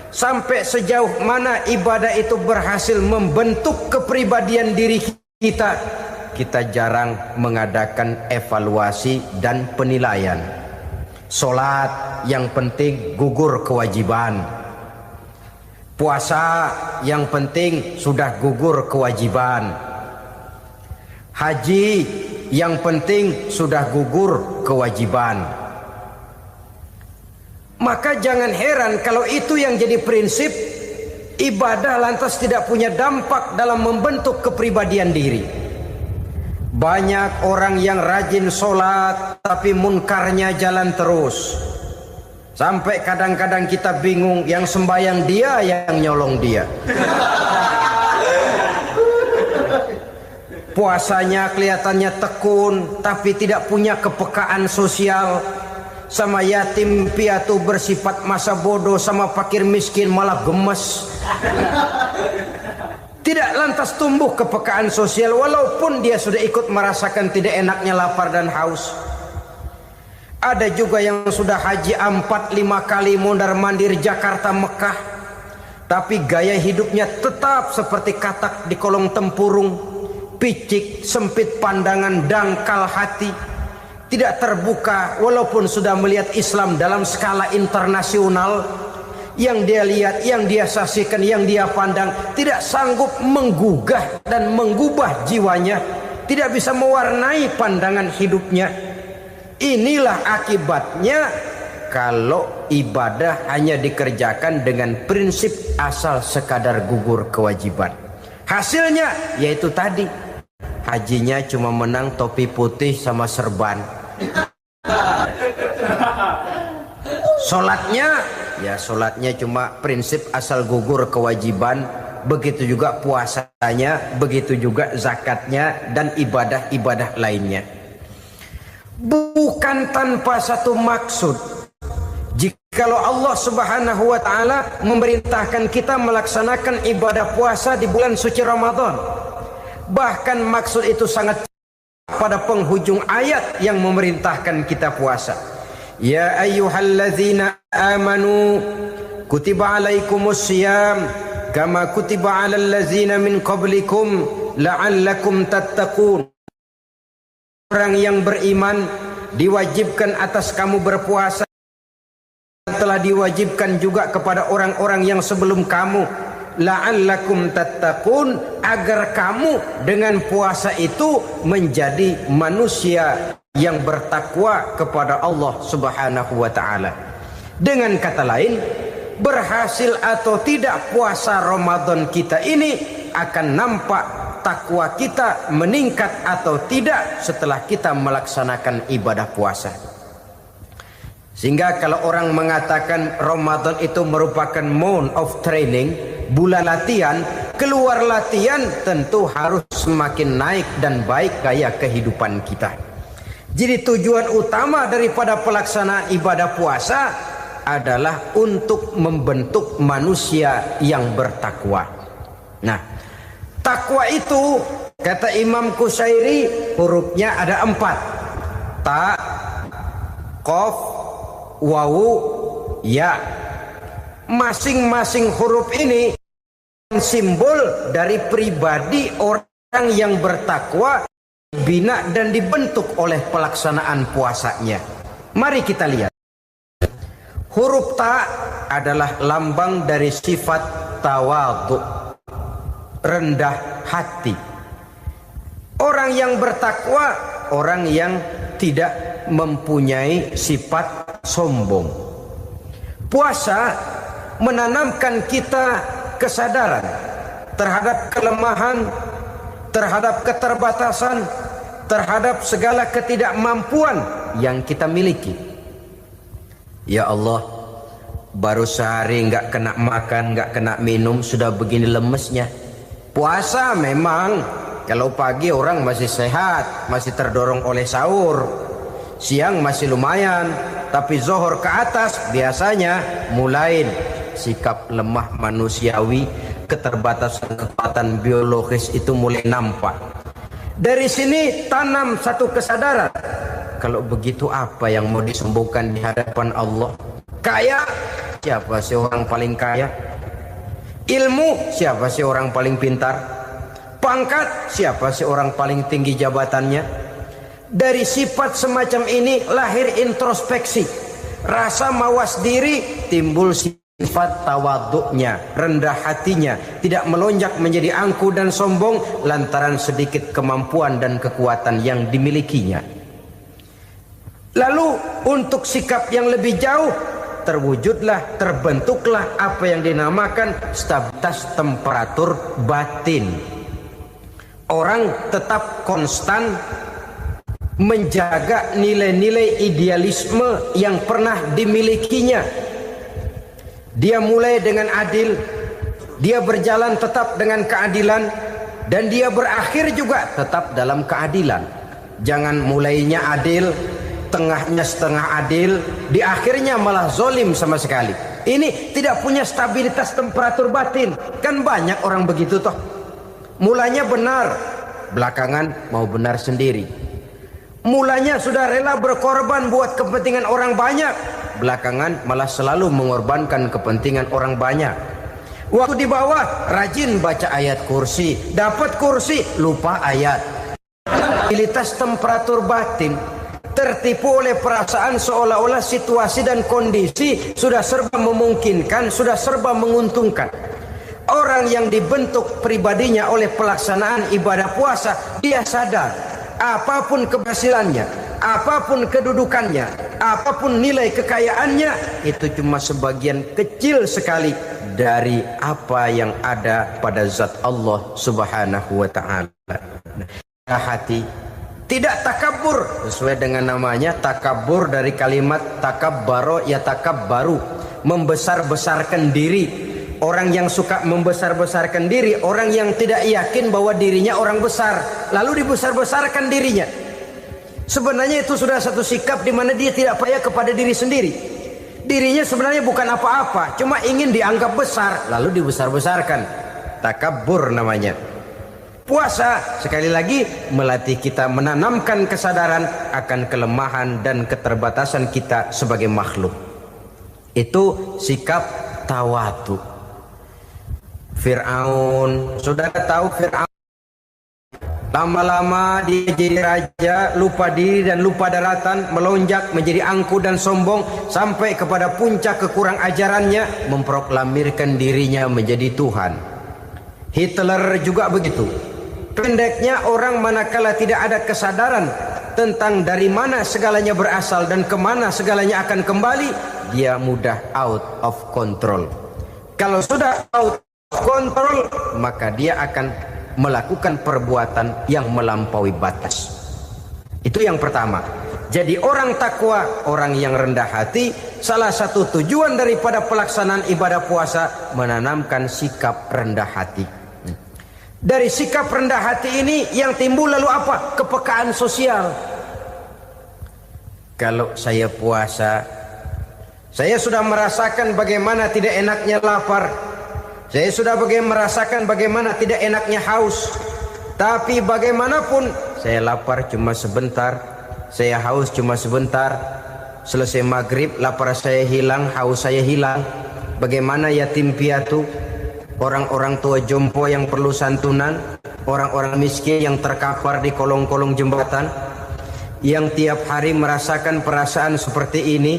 sampai sejauh mana ibadah itu berhasil membentuk kepribadian diri kita, kita jarang mengadakan evaluasi dan penilaian. Solat yang penting gugur kewajiban. Puasa yang penting sudah gugur kewajiban. Haji yang penting sudah gugur kewajiban. Maka jangan heran kalau itu yang jadi prinsip, ibadah lantas tidak punya dampak dalam membentuk kepribadian diri. Banyak orang yang rajin sholat tapi munkarnya jalan terus. Sampai kadang-kadang kita bingung, yang sembahyang dia, yang nyolong dia. Puasanya kelihatannya tekun tapi tidak punya kepekaan sosial. Sama yatim piatu bersifat masa bodoh, sama fakir miskin malah gemes. Tidak lantas tumbuh kepekaan sosial walaupun dia sudah ikut merasakan tidak enaknya lapar dan haus. Ada juga yang sudah haji 4-5 kali mondar-mandir Jakarta Mekah, tapi gaya hidupnya tetap seperti katak di kolong tempurung, picik, sempit pandangan, dangkal hati. Tidak terbuka walaupun sudah melihat Islam dalam skala internasional. Yang dia lihat, yang dia saksikan, yang dia pandang, tidak sanggup menggugah dan mengubah jiwanya, tidak bisa mewarnai pandangan hidupnya. Inilah akibatnya kalau ibadah hanya dikerjakan dengan prinsip asal sekadar gugur kewajiban. Hasilnya yaitu tadi, hajinya cuma menang topi putih sama serban. Sholatnya cuma prinsip asal gugur kewajiban. Begitu juga puasanya, begitu juga zakatnya dan ibadah-ibadah lainnya. Bukan tanpa satu maksud. Jikalau Allah Subhanahu wa taala memerintahkan kita melaksanakan ibadah puasa di bulan suci Ramadan, bahkan maksud itu sangat pada penghujung ayat yang memerintahkan kita puasa. Ya ayyuhalladzina amanu kutiba alaikumus syiyam kama kutiba alal ladzina min qablikum la'allakum tattaqun. Orang yang beriman diwajibkan atas kamu berpuasa, telah diwajibkan juga kepada orang-orang yang sebelum kamu, la'allakum tattaqun, agar kamu dengan puasa itu menjadi manusia yang bertakwa kepada Allah Subhanahu wa taala. Dengan kata lain, berhasil atau tidak puasa Ramadan kita ini akan nampak takwa kita meningkat atau tidak setelah kita melaksanakan ibadah puasa. Sehingga kalau orang mengatakan Ramadan itu merupakan month of training, bulan latihan, keluar latihan tentu harus semakin naik dan baik gaya kehidupan kita. Jadi tujuan utama daripada pelaksanaan ibadah puasa adalah untuk membentuk manusia yang bertakwa. Nah, takwa itu kata Imam Qusairi hurufnya ada 4. Ta, qaf, wawu, ya. Masing-masing huruf ini simbol dari pribadi orang yang bertakwa, bina dan dibentuk oleh pelaksanaan puasanya. Mari kita lihat. Huruf ta adalah lambang dari sifat tawadhu, rendah hati. Orang yang bertakwa, orang yang tidak mempunyai sifat sombong. Puasa menanamkan kita kesadaran terhadap kelemahan, terhadap keterbatasan, terhadap segala ketidakmampuan yang kita miliki. Ya Allah, baru sehari nggak kena makan, nggak kena minum, sudah begini lemesnya. Puasa memang, kalau pagi orang masih sehat, masih terdorong oleh sahur, siang masih lumayan, tapi zuhur ke atas biasanya mulai sikap lemah manusiawi, keterbatasan kekuatan biologis itu mulai nampak. Dari sini tanam satu kesadaran. Kalau begitu apa yang mau disembuhkan di hadapan Allah? Kaya, siapa sih orang paling kaya? Ilmu, siapa sih orang paling pintar? Pangkat, siapa sih orang paling tinggi jabatannya? Dari sifat semacam ini lahir introspeksi, rasa mawas diri, timbul sifat tawaduknya, rendah hatinya, tidak melonjak menjadi angku dan sombong lantaran sedikit kemampuan dan kekuatan yang dimilikinya. Lalu untuk sikap yang lebih jauh, terwujudlah, terbentuklah apa yang dinamakan stabilitas temperatur batin. Orang tetap konstan menjaga nilai-nilai idealisme yang pernah dimilikinya. Dia mulai dengan adil, dia berjalan tetap dengan keadilan, dan dia berakhir juga tetap dalam keadilan. Jangan mulainya adil, tengahnya setengah adil, di akhirnya malah zolim sama sekali. Ini tidak punya stabilitas temperatur batin. Kan banyak orang begitu toh. Mulanya benar, belakangan mau benar sendiri. Mulanya sudah rela berkorban buat kepentingan orang banyak, belakangan malah selalu mengorbankan kepentingan orang banyak. Waktu di bawah rajin baca ayat kursi, dapat kursi lupa ayat. Stabilitas temperatur batin tertipu oleh perasaan seolah-olah situasi dan kondisi sudah serba memungkinkan, sudah serba menguntungkan. Orang yang dibentuk pribadinya oleh pelaksanaan ibadah puasa, dia sadar apapun keberhasilannya, apapun kedudukannya, apapun nilai kekayaannya, itu cuma sebagian kecil sekali dari apa yang ada pada zat Allah Subhanahu wa ta'ala. Hati tidak takabur, sesuai dengan namanya takabur dari kalimat takabbaro ya takabbaru, membesar-besarkan diri. Orang yang suka membesar-besarkan diri, orang yang tidak yakin bahwa dirinya orang besar, lalu dibesar-besarkan dirinya. Sebenarnya itu sudah satu sikap di mana dia tidak percaya kepada diri sendiri. Dirinya sebenarnya bukan apa-apa, cuma ingin dianggap besar, lalu dibesar-besarkan. Takabbur namanya. Puasa sekali lagi melatih kita menanamkan kesadaran akan kelemahan dan keterbatasan kita sebagai makhluk. Itu sikap tawadhu. Fir'aun, saudara tahu Fir'aun, lama-lama dia jadi raja, lupa diri dan lupa daratan, melonjak menjadi angku dan sombong sampai kepada puncak kekurang ajarannya, memproklamirkan dirinya menjadi Tuhan. Hitler juga begitu. Pendeknya orang manakala tidak ada kesadaran tentang dari mana segalanya berasal dan kemana segalanya akan kembali, dia mudah out of control. Kalau sudah out of control, maka dia akan melakukan perbuatan yang melampaui batas. Itu yang pertama. Jadi orang takwa, orang yang rendah hati, salah satu tujuan daripada pelaksanaan ibadah puasa menanamkan sikap rendah hati. Dari sikap rendah hati ini yang timbul lalu apa? Kepekaan sosial. Kalau saya puasa, saya sudah merasakan bagaimana tidak enaknya lapar. Saya sudah merasakan bagaimana tidak enaknya haus. Tapi bagaimanapun, saya lapar cuma sebentar, saya haus cuma sebentar. Selesai maghrib, lapar saya hilang, haus saya hilang. Bagaimana yatim piatu, orang-orang tua jompo yang perlu santunan, orang-orang miskin yang terkapar di kolong-kolong jembatan, yang tiap hari merasakan perasaan seperti ini,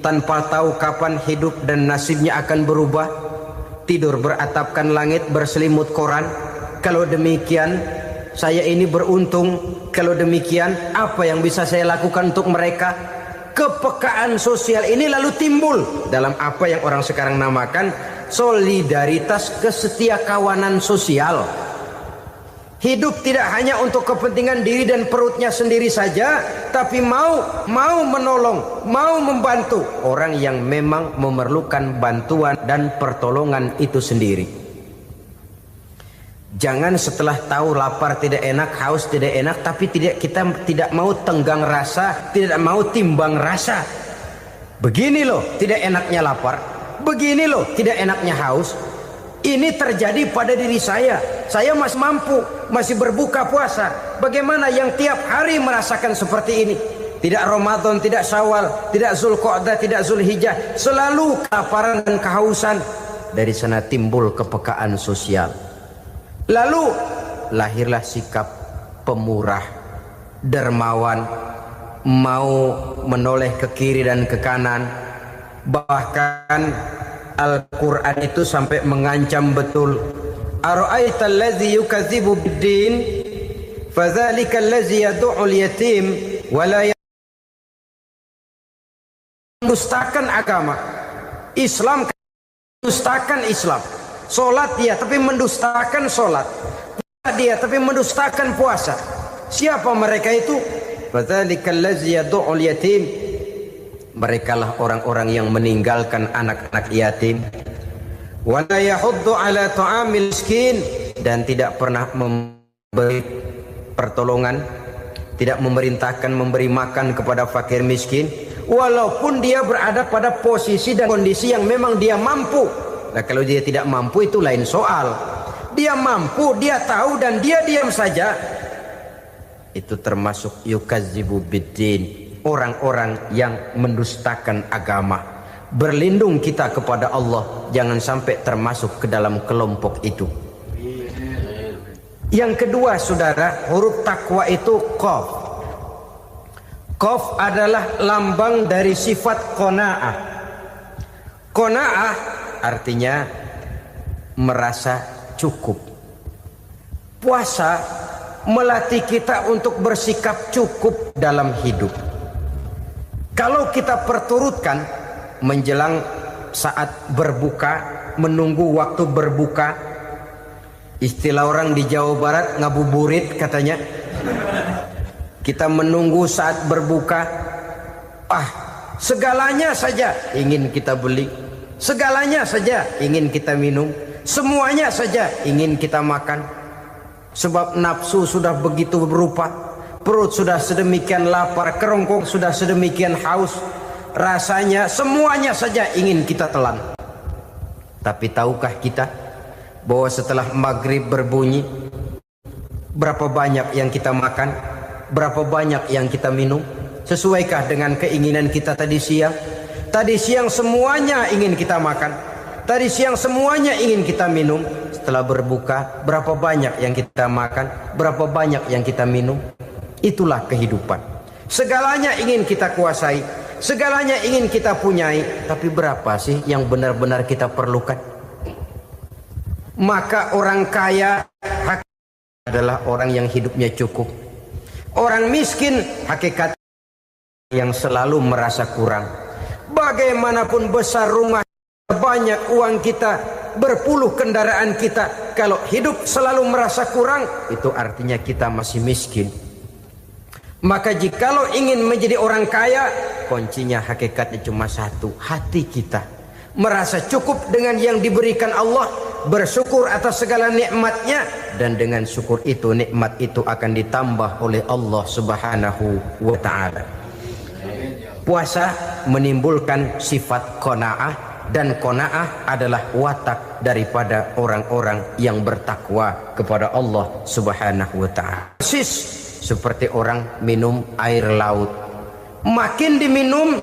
tanpa tahu kapan hidup dan nasibnya akan berubah, tidur beratapkan langit berselimut koran. Kalau demikian saya ini beruntung. Kalau demikian apa yang bisa saya lakukan untuk mereka? Kepekaan sosial ini lalu timbul dalam apa yang orang sekarang namakan solidaritas, kesetiakawanan sosial. Hidup tidak hanya untuk kepentingan diri dan perutnya sendiri saja, tapi mau menolong, mau membantu orang yang memang memerlukan bantuan dan pertolongan itu sendiri. Jangan setelah tahu lapar tidak enak, haus tidak enak, tapi kita tidak mau tenggang rasa, tidak mau timbang rasa. Begini loh tidak enaknya lapar, begini loh tidak enaknya haus. Ini terjadi pada diri saya. Saya masih mampu, masih berbuka puasa. Bagaimana yang tiap hari merasakan seperti ini? Tidak Ramadan, tidak Syawal, tidak Zulqa'dah, tidak Zulhijjah, selalu kelaparan dan kehausan. Dari sana timbul kepekaan sosial. Lalu lahirlah sikap pemurah, dermawan, mau menoleh ke kiri dan ke kanan. Bahkan Al-Quran itu sampai mengancam betul. Ara'aita allazi yukadzibu bid-din fadzalika allazi yad'ul yatim wa la mendustakan agama. Islam mendustakan Islam. Salat dia tapi mendustakan salat. Puasa dia tapi mendustakan puasa. Siapa mereka itu? Fadzalika allazi yad'ul yatim. Merekalah orang-orang yang meninggalkan anak-anak yatim. Wa la yahuddu ala ta'amil miskin, dan tidak pernah memberi pertolongan, tidak memerintahkan memberi makan kepada fakir miskin, walaupun dia berada pada posisi dan kondisi yang memang dia mampu. Nah, kalau dia tidak mampu itu lain soal. Dia mampu, dia tahu, dan dia diam saja. Itu termasuk yukadzibu biddin, orang-orang yang mendustakan agama. Berlindung kita kepada Allah, jangan sampai termasuk ke dalam kelompok itu. Yang kedua saudara, huruf takwa itu qaf. Qaf adalah lambang dari sifat qanaah. Qanaah artinya merasa cukup. Puasa melatih kita untuk bersikap cukup dalam hidup. Kalau kita perturutkan menjelang saat berbuka, menunggu waktu berbuka, istilah orang di Jawa Barat ngabuburit katanya. Kita menunggu saat berbuka, segalanya saja ingin kita beli, segalanya saja ingin kita minum, semuanya saja ingin kita makan. Sebab nafsu sudah begitu berupa, perut sudah sedemikian lapar, kerongkong sudah sedemikian haus, rasanya semuanya saja ingin kita telan. Tapi tahukah kita bahwa setelah maghrib berbunyi, berapa banyak yang kita makan, berapa banyak yang kita minum? Sesuaikah dengan keinginan kita tadi siang? Tadi siang semuanya ingin kita makan, tadi siang semuanya ingin kita minum. Setelah berbuka, berapa banyak yang kita makan, berapa banyak yang kita minum? Itulah kehidupan. Segalanya ingin kita kuasai, segalanya ingin kita punyai, tapi berapa sih yang benar-benar kita perlukan? Maka orang kaya adalah orang yang hidupnya cukup. Orang miskin hakikat yang selalu merasa kurang. Bagaimanapun besar rumah, banyak uang kita, berpuluh kendaraan kita, kalau hidup selalu merasa kurang, itu artinya kita masih miskin. Maka jikalau ingin menjadi orang kaya, kuncinya hakikatnya cuma satu, hati kita merasa cukup dengan yang diberikan Allah, bersyukur atas segala nikmatnya, dan dengan syukur itu nikmat itu akan ditambah oleh Allah Subhanahu wa ta'ala. Puasa menimbulkan sifat qanaah, dan qanaah adalah watak daripada orang-orang yang bertakwa kepada Allah Subhanahu wa ta'ala. Seperti orang minum air laut, makin diminum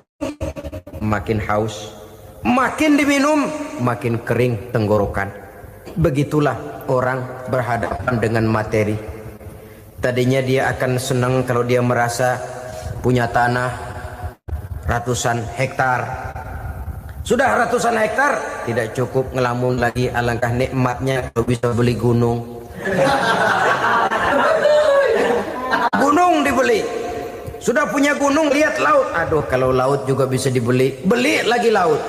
makin haus, makin diminum makin kering tenggorokan. Begitulah orang berhadapan dengan materi. Tadinya dia akan senang kalau dia merasa punya tanah ratusan hektar, Sudah ratusan hektar, tidak cukup ngelamun lagi, alangkah nikmatnya kalau bisa beli gunung. Gunung dibeli. Sudah punya gunung, lihat laut. Aduh, kalau laut juga bisa dibeli, beli lagi laut.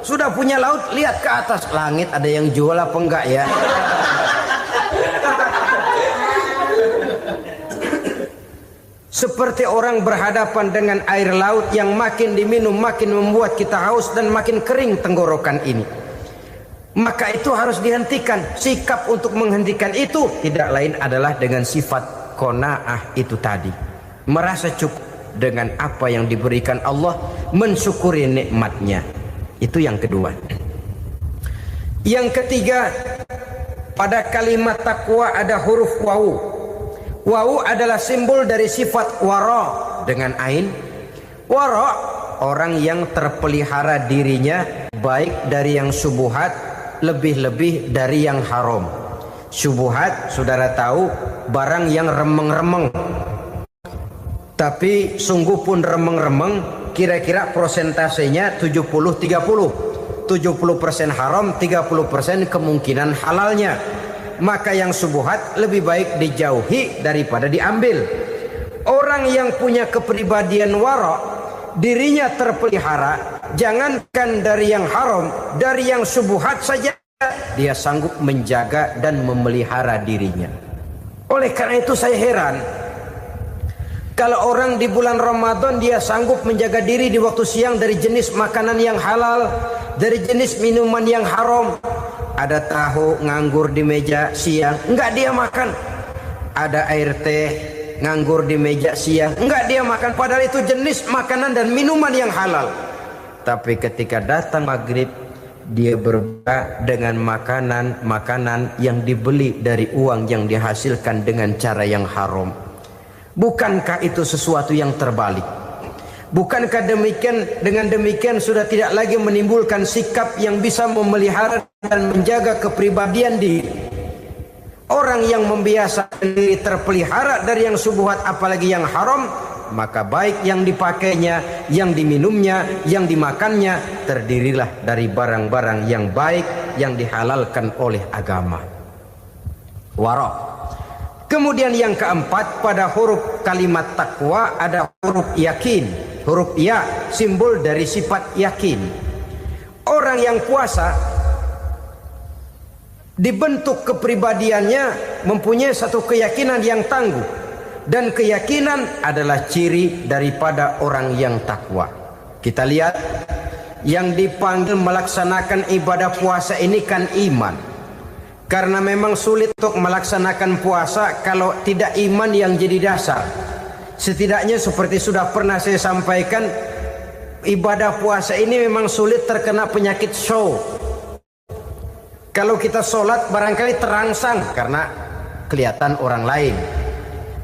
Sudah punya laut, lihat ke atas langit, ada yang jual apa enggak ya? Seperti orang berhadapan dengan air laut yang makin diminum makin membuat kita haus dan makin kering tenggorokan ini. Maka itu harus dihentikan. Sikap untuk menghentikan itu tidak lain adalah dengan sifat qanaah itu tadi. Merasa cukup dengan apa yang diberikan Allah, mensyukuri nikmatnya. Itu yang kedua. Yang ketiga, pada kalimat takwa ada huruf wawu. Wawu adalah simbol dari sifat wara dengan ain. Wara, orang yang terpelihara dirinya baik dari yang syubhat, lebih-lebih dari yang haram. Syubhat, saudara tahu, barang yang remeng-remeng. Tapi sungguh pun remeng-remeng, kira-kira prosentasenya 70-30. 70% haram, 30% kemungkinan halalnya. Maka yang syubhat lebih baik dijauhi daripada diambil. Orang yang punya kepribadian wara, dirinya terpelihara, jangankan dari yang haram, dari yang syubhat saja dia sanggup menjaga dan memelihara dirinya. Oleh karena itu saya heran kalau orang di bulan Ramadan dia sanggup menjaga diri di waktu siang dari jenis makanan yang halal, dari jenis minuman yang haram. Ada tahu nganggur di meja siang, enggak dia makan. Ada air teh nganggur di meja siang, enggak dia makan. Padahal itu jenis makanan dan minuman yang halal. Tapi ketika datang maghrib, dia berbuka dengan makanan yang dibeli dari uang yang dihasilkan dengan cara yang haram. Bukankah itu sesuatu yang terbalik? Bukankah dengan demikian sudah tidak lagi menimbulkan sikap yang bisa memelihara dan menjaga kepribadian diri? Orang yang membiasakan diri terpelihara dari yang syubhat apalagi yang haram, maka baik yang dipakainya, yang diminumnya, yang dimakannya terdirilah dari barang-barang yang baik yang dihalalkan oleh agama. Wara. Kemudian yang keempat, pada huruf kalimat takwa ada huruf yakin. Huruf ya, simbol dari sifat yakin. Orang yang puasa dibentuk kepribadiannya mempunyai satu keyakinan yang tangguh, dan keyakinan adalah ciri daripada orang yang takwa. Kita lihat yang dipanggil melaksanakan ibadah puasa ini kan iman. Karena memang sulit untuk melaksanakan puasa kalau tidak iman yang jadi dasar. Setidaknya seperti sudah pernah saya sampaikan, ibadah puasa ini memang sulit terkena penyakit show. Kalau kita sholat barangkali terangsang karena kelihatan orang lain.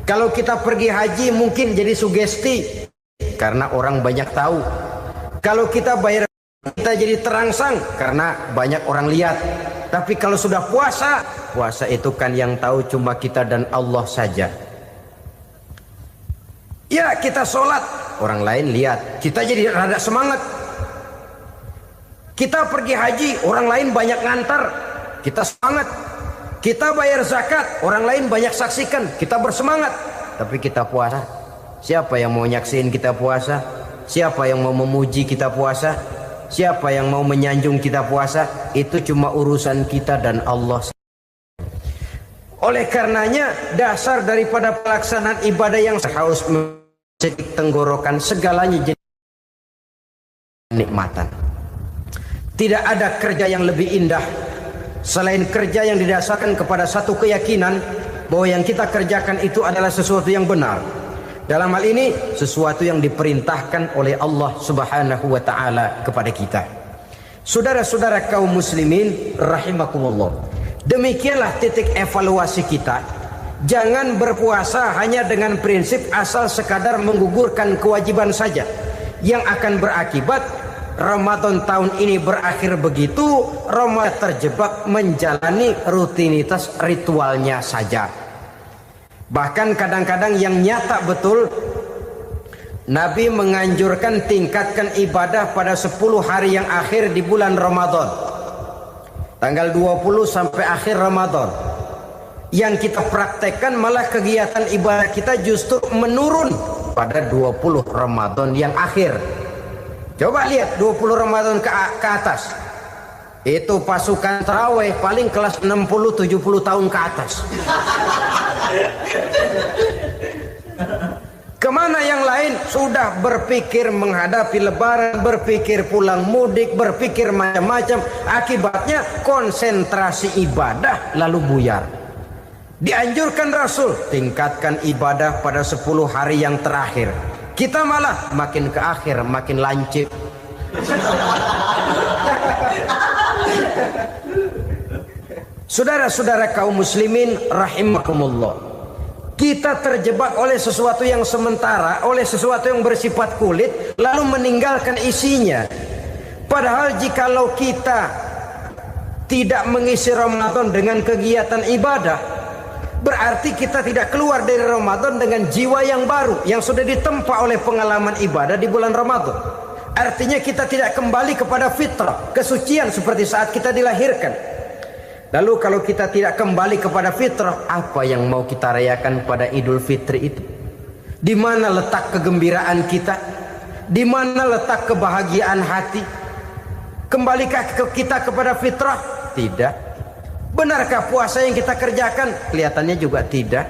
Kalau kita pergi haji mungkin jadi sugesti karena orang banyak tahu. Kalau kita bayar kita jadi terangsang karena banyak orang lihat. Tapi kalau sudah puasa, puasa itu kan yang tahu cuma kita dan Allah saja. Ya kita sholat, orang lain lihat, kita jadi rada semangat. Kita pergi haji, orang lain banyak ngantar, kita semangat. Kita bayar zakat, orang lain banyak saksikan, kita bersemangat. Tapi kita puasa, siapa yang mau nyaksiin kita puasa? Siapa yang mau memuji kita puasa? Siapa yang mau menyanjung kita puasa? Itu cuma urusan kita dan Allah. Oleh karenanya dasar daripada pelaksanaan ibadah yang haus mencedik tenggorokan segalanya jadi nikmatan. Tidak ada kerja yang lebih indah selain kerja yang didasarkan kepada satu keyakinan bahwa yang kita kerjakan itu adalah sesuatu yang benar. Dalam hal ini sesuatu yang diperintahkan oleh Allah Subhanahu wa taala kepada kita. Saudara-saudara kaum muslimin rahimakumullah. Demikianlah titik evaluasi kita. Jangan berpuasa hanya dengan prinsip asal sekadar menggugurkan kewajiban saja, yang akan berakibat Ramadan tahun ini berakhir begitu, Ramadan terjebak menjalani rutinitas ritualnya saja. Bahkan kadang-kadang yang nyata betul Nabi menganjurkan tingkatkan ibadah pada 10 hari yang akhir di bulan Ramadan. Tanggal 20 sampai akhir Ramadan. Yang kita praktekkan malah kegiatan ibadah kita justru menurun pada 20 Ramadan yang akhir. Coba lihat 20 Ramadan ke atas. Itu pasukan tarawih paling kelas 60-70 tahun ke atas. Kemana yang lain sudah berpikir menghadapi lebaran, berpikir pulang mudik, berpikir macam-macam. Akibatnya konsentrasi ibadah lalu buyar. Dianjurkan Rasul tingkatkan ibadah pada 10 hari yang terakhir. Kita malah makin ke akhir makin lancip. Saudara-saudara kaum muslimin rahimakumullah. Kita terjebak oleh sesuatu yang sementara, oleh sesuatu yang bersifat kulit, lalu meninggalkan isinya. Padahal jikalau kita tidak mengisi Ramadan dengan kegiatan ibadah, berarti kita tidak keluar dari Ramadan dengan jiwa yang baru, yang sudah ditempa oleh pengalaman ibadah di bulan Ramadan. Artinya kita tidak kembali kepada fitrah, kesucian seperti saat kita dilahirkan. Lalu kalau kita tidak kembali kepada fitrah, apa yang mau kita rayakan pada Idul Fitri itu? Di mana letak kegembiraan kita? Di mana letak kebahagiaan hati? Kembalikah kita kepada fitrah? Tidak. Benarkah puasa yang kita kerjakan? Kelihatannya juga tidak.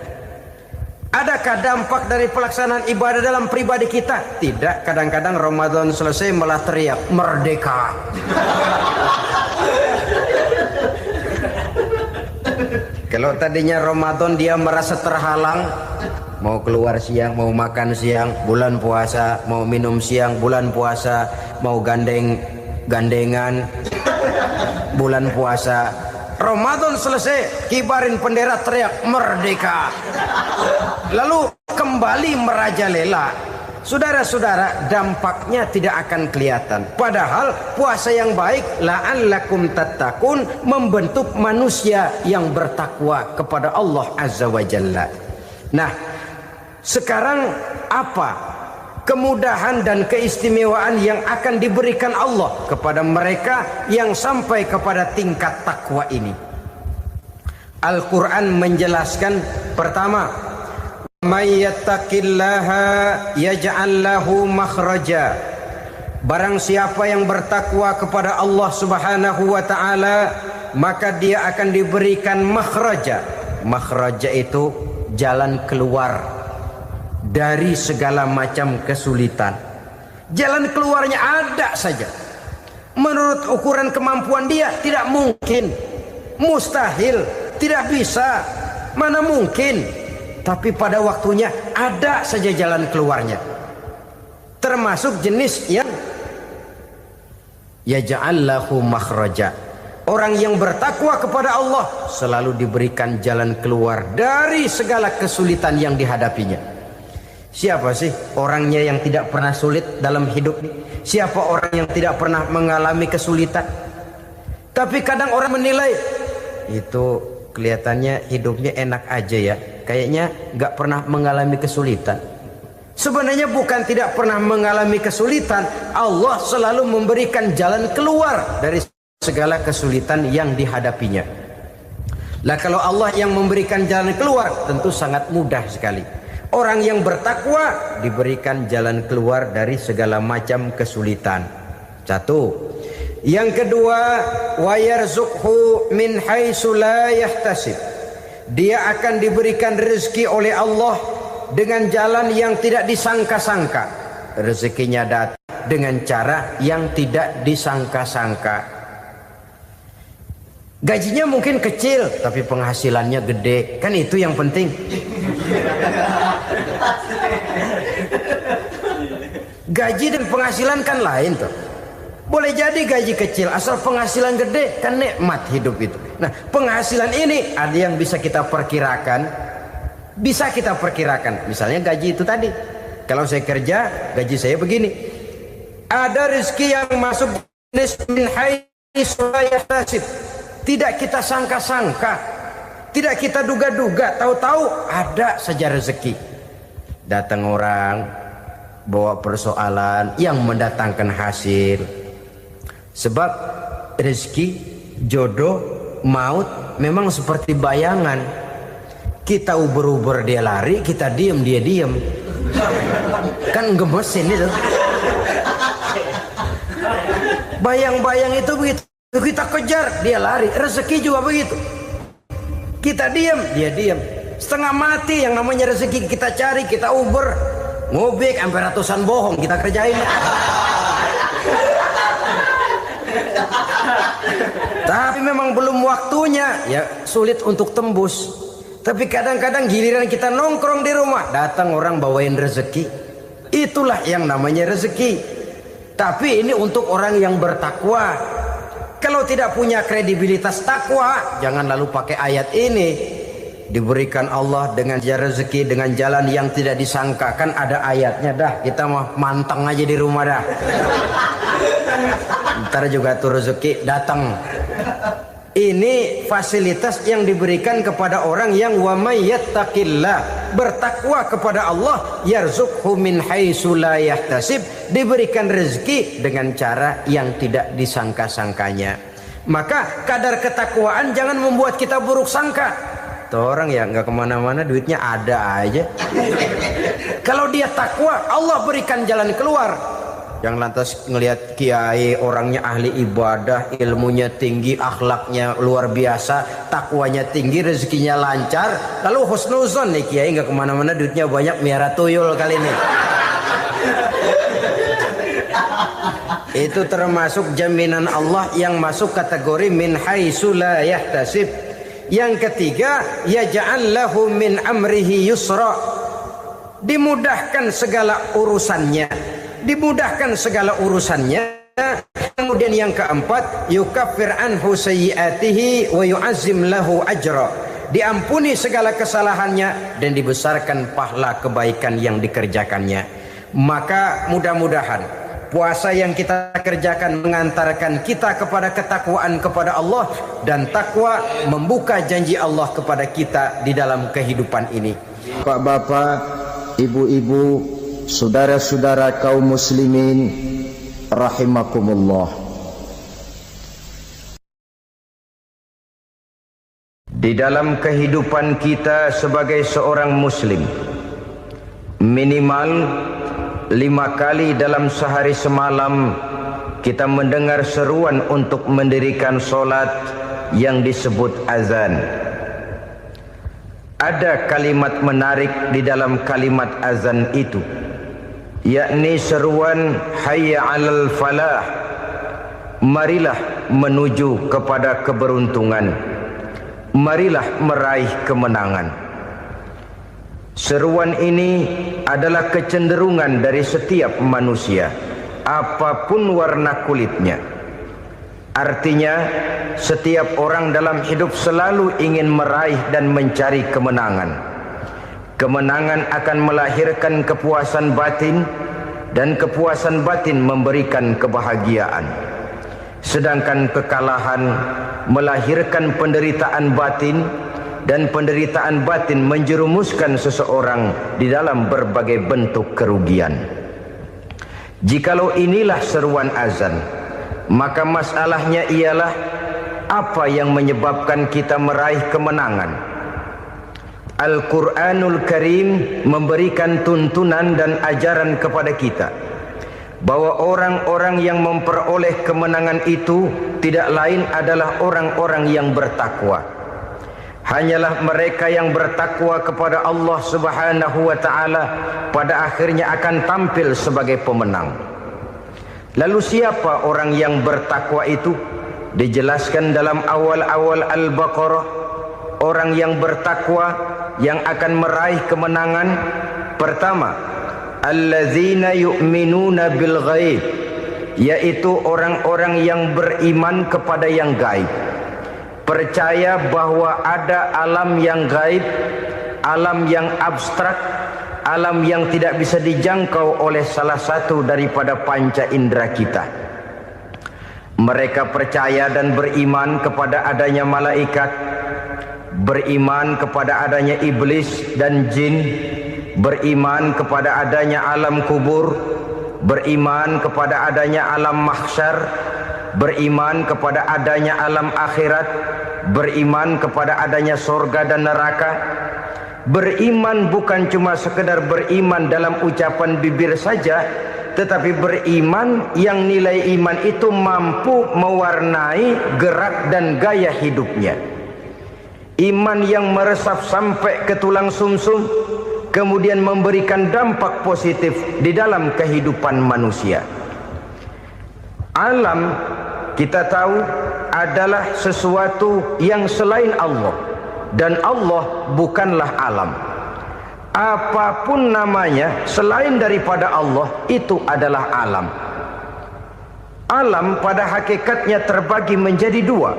Adakah dampak dari pelaksanaan ibadah dalam pribadi kita? Tidak. Kadang-kadang Ramadan selesai malah teriak merdeka. Kalau tadinya Ramadan dia merasa terhalang, mau keluar siang, mau makan siang, bulan puasa, mau minum siang, bulan puasa, mau gandengan, bulan puasa. Ramadan selesai, kibarin bendera, teriak merdeka. Lalu kembali merajalela. Saudara-saudara, dampaknya tidak akan kelihatan. Padahal puasa yang baik, la'allakum tattaqun, membentuk manusia yang bertakwa kepada Allah Azza wa Jalla. Nah, sekarang apa kemudahan dan keistimewaan yang akan diberikan Allah kepada mereka yang sampai kepada tingkat takwa ini? Al-Quran menjelaskan, pertama, may yattaqillaha yaj'al lahu makhraja. Barang siapa yang bertakwa kepada Allah Subhanahu wa taala, maka dia akan diberikan makhraja. Makhraja itu jalan keluar dari segala macam kesulitan. Jalan keluarnya ada saja. Menurut ukuran kemampuan dia tidak mungkin, mustahil, tidak bisa, mana mungkin. Tapi pada waktunya ada saja jalan keluarnya. Termasuk jenis yang yaj'al lahu makhraja. Orang yang bertakwa kepada Allah selalu diberikan jalan keluar dari segala kesulitan yang dihadapinya. Siapa sih orangnya yang tidak pernah sulit dalam hidup ini? Siapa orang yang tidak pernah mengalami kesulitan? Tapi kadang orang menilai, itu kelihatannya hidupnya enak aja ya, kayaknya nggak pernah mengalami kesulitan. Sebenarnya bukan tidak pernah mengalami kesulitan, Allah selalu memberikan jalan keluar dari segala kesulitan yang dihadapinya. Lah kalau Allah yang memberikan jalan keluar, tentu sangat mudah sekali. Orang yang bertakwa diberikan jalan keluar dari segala macam kesulitan. Satu. Yang kedua, wa yarzuqhu min haitsu la yahtasib. Dia akan diberikan rezeki oleh Allah dengan jalan yang tidak disangka-sangka. Rezekinya datang dengan cara yang tidak disangka-sangka. Gajinya mungkin kecil, tapi penghasilannya gede. Kan itu yang penting. Gaji dan penghasilan kan lain tuh. Boleh jadi gaji kecil, asal penghasilan gede, kan nikmat hidup itu. Nah, penghasilan ini ada yang bisa kita perkirakan. Bisa kita perkirakan. Misalnya gaji itu tadi. Kalau saya kerja, gaji saya begini. Ada rezeki yang masuk min haitsu la yahtasib. Tidak kita sangka-sangka. Tidak kita duga-duga. Tahu-tahu ada saja rezeki. Datang orang, bawa persoalan yang mendatangkan hasil. Sebab rezeki, jodoh, maut memang seperti bayangan. Kita uber-uber dia lari, kita diem dia diem. Kan gemesin itu. Bayang-bayang itu begitu, kita kejar dia lari. Rezeki juga begitu. Kita diem dia diem. Setengah mati yang namanya rezeki kita cari, kita uber, ngobek sampai ratusan bohong kita kerjain. Tapi memang belum waktunya, ya sulit untuk tembus. Tapi kadang-kadang giliran kita nongkrong di rumah, datang orang bawain rezeki. Itulah yang namanya rezeki. Tapi ini untuk orang yang bertakwa. Kalau tidak punya kredibilitas takwa, jangan lalu pakai ayat ini. Diberikan Allah dengan rezeki dengan jalan yang tidak disangka. Kan ada ayatnya dah, kita mah manteng aja di rumah dah. Ntar juga tuh rezeki datang. Ini fasilitas yang diberikan kepada orang yang wa may yattaqillah, bertakwa kepada Allah, yarzuqhu min haitsu la yahtasib, diberikan rezeki dengan cara yang tidak disangka-sangkanya. Maka kadar ketakwaan jangan membuat kita buruk sangka. Tuh orang ya nggak kemana-mana, duitnya ada aja. Kalau dia takwa, Allah berikan jalan keluar. Yang lantas ngelihat kiai orangnya ahli ibadah, ilmunya tinggi, akhlaknya luar biasa, takwanya tinggi, rezekinya lancar, lalu husnuzon nih kiai nggak kemana-mana, duitnya banyak, miara tuyul kali ini. Itu termasuk jaminan Allah yang masuk kategori min haitsu la yahtasib. Yang ketiga, yaj'al lahu min amrihi yusra, dimudahkan segala urusannya. Dimudahkan segala urusannya. Kemudian yang keempat, yukaffir anhu sayyiatihi wa yu'azzim lahu ajra, diampuni segala kesalahannya dan dibesarkan pahala kebaikan yang dikerjakannya. Maka mudah-mudahan puasa yang kita kerjakan mengantarkan kita kepada ketakwaan kepada Allah, dan takwa membuka janji Allah kepada kita di dalam kehidupan ini. Bapak-bapak, ibu-ibu, saudara-saudara kaum muslimin rahimakumullah. Di dalam kehidupan kita sebagai seorang muslim, minimal 5 kali dalam sehari semalam kita mendengar seruan untuk mendirikan solat yang disebut azan. Ada kalimat menarik di dalam kalimat azan itu, yakni seruan hayya 'alal falah, marilah menuju kepada keberuntungan, marilah meraih kemenangan. Seruan ini adalah kecenderungan dari setiap manusia, apapun warna kulitnya. Artinya, setiap orang dalam hidup selalu ingin meraih dan mencari kemenangan. Kemenangan akan melahirkan kepuasan batin, dan kepuasan batin memberikan kebahagiaan. Sedangkan kekalahan melahirkan penderitaan batin, dan penderitaan batin menjerumuskan seseorang di dalam berbagai bentuk kerugian. Jikalau inilah seruan azan, maka masalahnya ialah apa yang menyebabkan kita meraih kemenangan. Al-Quranul Karim memberikan tuntunan dan ajaran kepada kita bahwa orang-orang yang memperoleh kemenangan itu tidak lain adalah orang-orang yang bertakwa. Hanyalah mereka yang bertakwa kepada Allah Subhanahu wa ta'ala pada akhirnya akan tampil sebagai pemenang. Lalu siapa orang yang bertakwa itu? Dijelaskan dalam awal-awal Al-Baqarah, orang yang bertakwa yang akan meraih kemenangan. Pertama, allazina yu'minuna bil ghaib, yaitu orang-orang yang beriman kepada yang gaib, percaya bahwa ada alam yang gaib, alam yang abstrak, alam yang tidak bisa dijangkau oleh salah satu daripada panca indera kita. Mereka percaya dan beriman kepada adanya malaikat, beriman kepada adanya iblis dan jin, beriman kepada adanya alam kubur, beriman kepada adanya alam mahsyar, beriman kepada adanya alam akhirat, beriman kepada adanya surga dan neraka. Beriman bukan cuma sekedar beriman dalam ucapan bibir saja, tetapi beriman yang nilai iman itu mampu mewarnai gerak dan gaya hidupnya. Iman yang meresap sampai ke tulang sumsum, kemudian memberikan dampak positif di dalam kehidupan manusia. Alam, kita tahu, adalah sesuatu yang selain Allah, dan Allah bukanlah alam. Apapun namanya selain daripada Allah, itu adalah alam. Alam pada hakikatnya terbagi menjadi dua.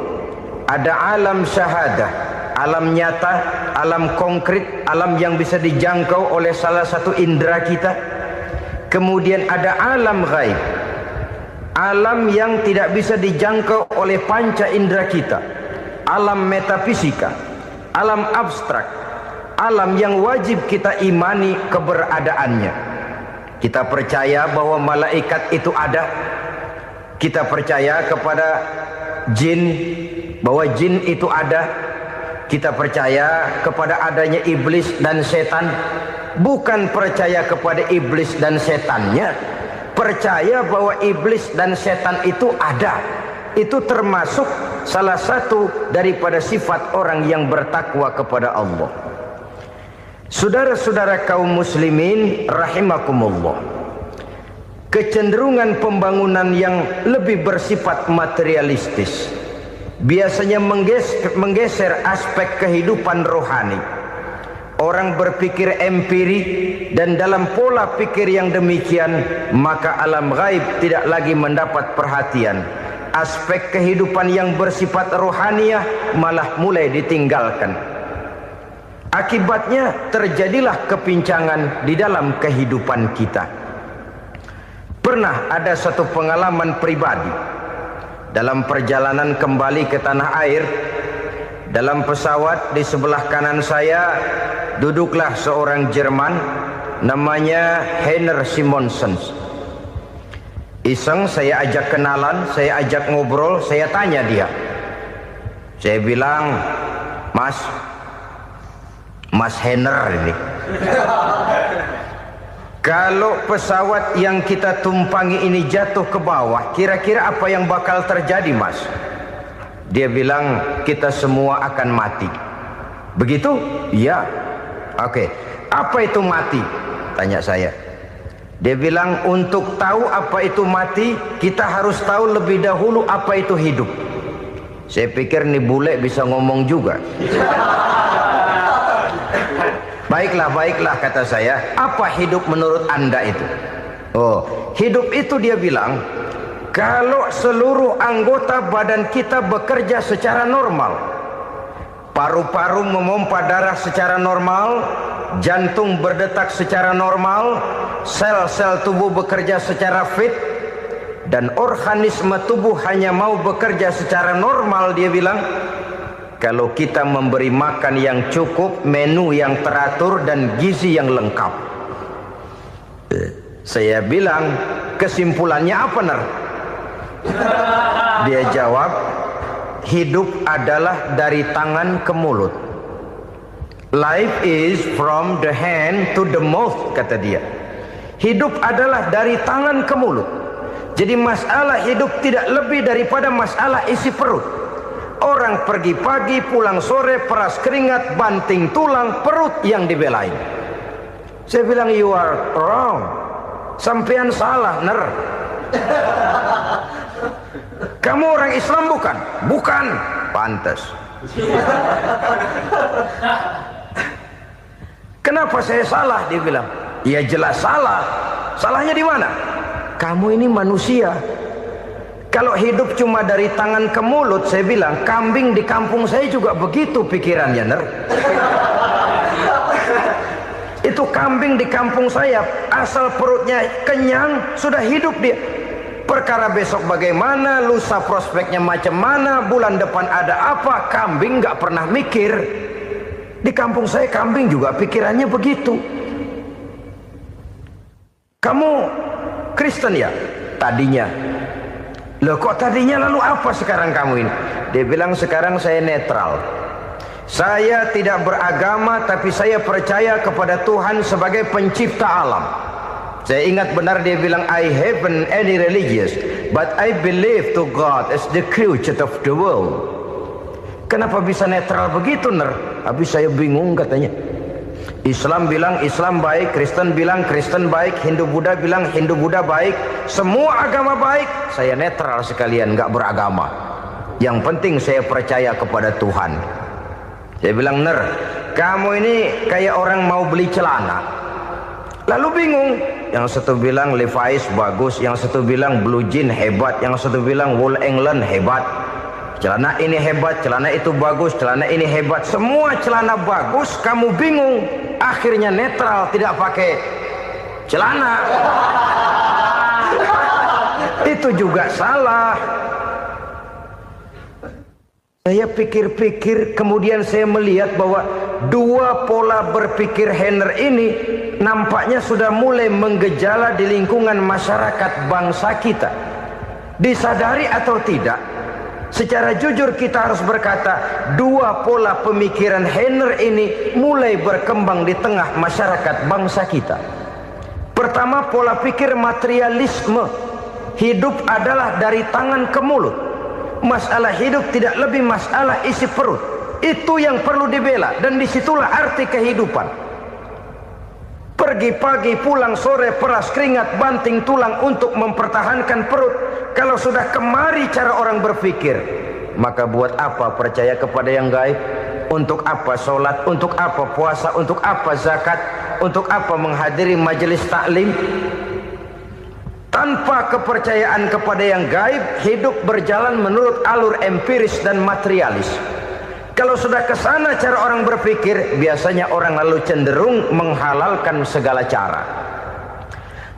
Ada alam syahadah, alam nyata, alam konkret, alam yang bisa dijangkau oleh salah satu indera kita. Kemudian ada alam ghaib, alam yang tidak bisa dijangkau oleh panca indera kita, alam metafisika, alam abstrak, alam yang wajib kita imani keberadaannya. Kita percaya bahwa malaikat itu ada, kita percaya kepada jin, bahwa jin itu ada, kita percaya kepada adanya iblis dan setan. Bukan percaya kepada iblis dan setannya, percaya bahwa iblis dan setan itu ada. Itu termasuk salah satu daripada sifat orang yang bertakwa kepada Allah. Saudara-saudara kaum muslimin rahimakumullah, kecenderungan pembangunan yang lebih bersifat materialistis biasanya menggeser aspek kehidupan rohani. Orang berpikir empiri, dan dalam pola pikir yang demikian maka alam gaib tidak lagi mendapat perhatian. Aspek kehidupan yang bersifat rohaniah malah mulai ditinggalkan. Akibatnya terjadilah kepincangan di dalam kehidupan kita. Pernah ada satu pengalaman pribadi dalam perjalanan kembali ke tanah air. Dalam pesawat di sebelah kanan saya duduklah seorang Jerman namanya Heiner Simonsen. Iseng saya ajak kenalan, saya ajak ngobrol, saya tanya dia. Saya bilang, Mas Heiner ini, kalau pesawat yang kita tumpangi ini jatuh ke bawah, kira-kira apa yang bakal terjadi, Mas? Dia bilang, kita semua akan mati. Begitu? Iya. Oke. Apa itu mati? Tanya saya. Dia bilang, untuk tahu apa itu mati, kita harus tahu lebih dahulu apa itu hidup. Saya pikir nih bule bisa ngomong juga. Baiklah kata saya. Apa hidup menurut Anda itu? Oh, hidup itu dia bilang, kalau seluruh anggota badan kita bekerja secara normal, paru-paru memompa darah secara normal, jantung berdetak secara normal, sel-sel tubuh bekerja secara fit, dan organisme tubuh hanya mau bekerja secara normal, dia bilang, kalau kita memberi makan yang cukup, menu yang teratur, dan gizi yang lengkap. Saya bilang, kesimpulannya apa, Ner? Dia jawab, hidup adalah dari tangan ke mulut. Life is from the hand to the mouth, kata dia. Hidup adalah dari tangan ke mulut. Jadi masalah hidup tidak lebih daripada masalah isi perut. Orang pergi pagi, pulang sore, peras keringat, banting tulang, perut yang dibelain. Saya bilang, you are wrong. Sampean salah, Ner. Kamu orang Islam bukan? Bukan. Pantas. Kenapa saya salah? Dia bilang, ya jelas salah. Salahnya di mana? Kamu ini manusia. Kalau hidup cuma dari tangan ke mulut, saya bilang, kambing di kampung saya juga begitu pikirannya, Ner. Itu kambing di kampung saya, asal perutnya kenyang, sudah hidup dia. Perkara besok bagaimana, lusa prospeknya macam mana, bulan depan ada apa, kambing nggak pernah mikir. Di kampung saya kambing juga pikirannya begitu. Kamu Kristen ya? Tadinya. Loh kok tadinya, lalu apa sekarang kamu ini? Dia bilang, sekarang saya netral. Saya tidak beragama, tapi saya percaya kepada Tuhan sebagai pencipta alam. Saya ingat benar dia bilang, I haven't any religious, but I believe to God as the creator of the world. Kenapa bisa netral begitu, Ner? Habis saya bingung katanya. Islam bilang Islam baik, Kristen bilang Kristen baik, Hindu Buddha bilang Hindu Buddha baik, semua agama baik. Saya netral sekalian, nggak beragama. Yang penting saya percaya kepada Tuhan. Saya bilang, Ner, kamu ini kayak orang mau beli celana, lalu bingung. Yang satu bilang Levi's bagus, yang satu bilang Blue Jean hebat, yang satu bilang Wool England hebat. Celana ini hebat, celana itu bagus, celana ini hebat. Semua celana bagus, kamu bingung. Akhirnya netral, tidak pakai celana. Itu juga salah. Saya pikir-pikir, kemudian saya melihat bahwa dua pola berpikir Henner ini nampaknya sudah mulai menggejala di lingkungan masyarakat bangsa kita. Disadari atau tidak, secara jujur kita harus berkata, dua pola pemikiran Henner ini mulai berkembang di tengah masyarakat bangsa kita. Pertama, pola pikir materialisme. Hidup adalah dari tangan ke mulut. Masalah hidup tidak lebih masalah isi perut. Itu yang perlu dibela, dan disitulah arti kehidupan. Pergi pagi, pulang sore, peras keringat, banting tulang untuk mempertahankan perut. Kalau sudah kemari cara orang berpikir, maka buat apa percaya kepada yang gaib? Untuk apa sholat? Untuk apa puasa? Untuk apa zakat? Untuk apa menghadiri majelis taklim? Tanpa kepercayaan kepada yang gaib, hidup berjalan menurut alur empiris dan materialis. Kalau sudah ke sana cara orang berpikir, biasanya orang lalu cenderung menghalalkan segala cara.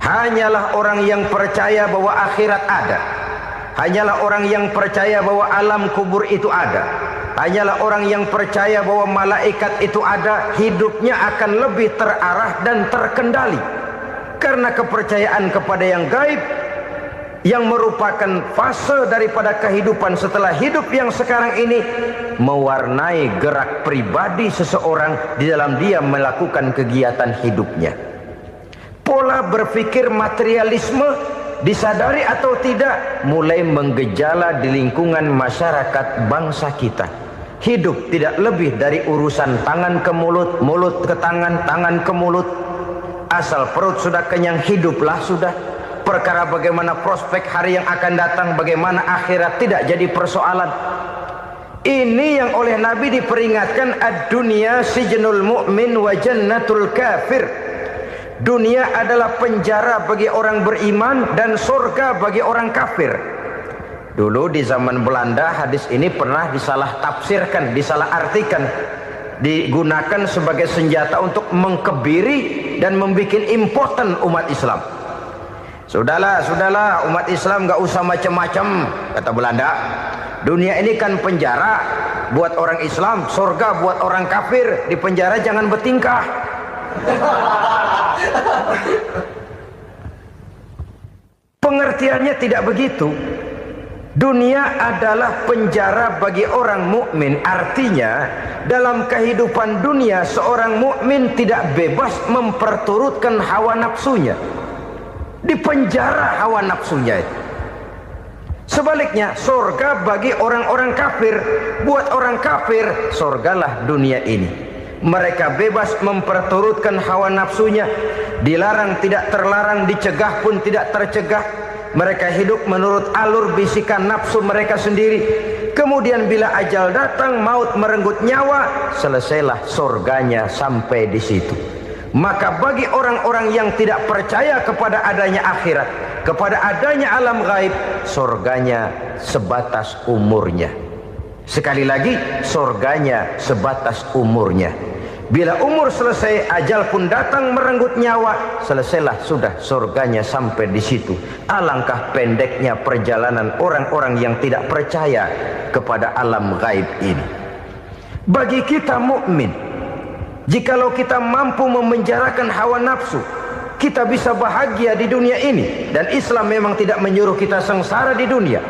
Hanyalah orang yang percaya bahwa akhirat ada. Hanyalah orang yang percaya bahwa alam kubur itu ada. Hanyalah orang yang percaya bahwa malaikat itu ada, hidupnya akan lebih terarah dan terkendali. Karena kepercayaan kepada yang gaib, yang merupakan fase daripada kehidupan setelah hidup yang sekarang ini, mewarnai gerak pribadi seseorang di dalam dia melakukan kegiatan hidupnya. Pola berpikir materialisme, disadari atau tidak, mulai menggejala di lingkungan masyarakat bangsa kita. Hidup tidak lebih dari urusan tangan ke mulut, mulut ke tangan, tangan ke mulut. Asal perut sudah kenyang, hiduplah sudah. Perkara bagaimana prospek hari yang akan datang, bagaimana akhirat, tidak jadi persoalan. Ini yang oleh Nabi diperingatkan, ad-dunya sijnul mu'min wa jannatul kafir. Dunia adalah penjara bagi orang beriman dan surga bagi orang kafir. Dulu di zaman Belanda hadis ini pernah disalah tafsirkan, disalah artikan, digunakan sebagai senjata untuk mengkebiri dan membuat impoten umat Islam. Sudahlah umat Islam gak usah macam-macam, kata Belanda. Dunia ini kan penjara buat orang Islam, surga buat orang kafir. Di penjara jangan bertingkah. Pengertiannya tidak begitu. Dunia adalah penjara bagi orang mukmin. Artinya dalam kehidupan dunia seorang mukmin tidak bebas memperturutkan hawa nafsunya. Di penjara hawa nafsunya itu. Sebaliknya, surga bagi orang-orang kafir. Buat orang kafir, surgalah dunia ini. Mereka bebas memperturutkan hawa nafsunya. Dilarang tidak terlarang, dicegah pun tidak tercegah. Mereka hidup menurut alur bisikan nafsu mereka sendiri. Kemudian bila ajal datang, maut merenggut nyawa, selesailah surganya sampai di situ. Maka bagi orang-orang yang tidak percaya kepada adanya akhirat, kepada adanya alam gaib, surganya sebatas umurnya. Sekali lagi, surganya sebatas umurnya. Bila umur selesai, ajal pun datang merenggut nyawa, selesailah sudah surganya sampai di situ. Alangkah pendeknya perjalanan orang-orang yang tidak percaya kepada alam gaib ini. Bagi kita mukmin, jikalau kita mampu memenjarakan hawa nafsu, kita bisa bahagia di dunia ini. Dan Islam memang tidak menyuruh kita sengsara di dunia.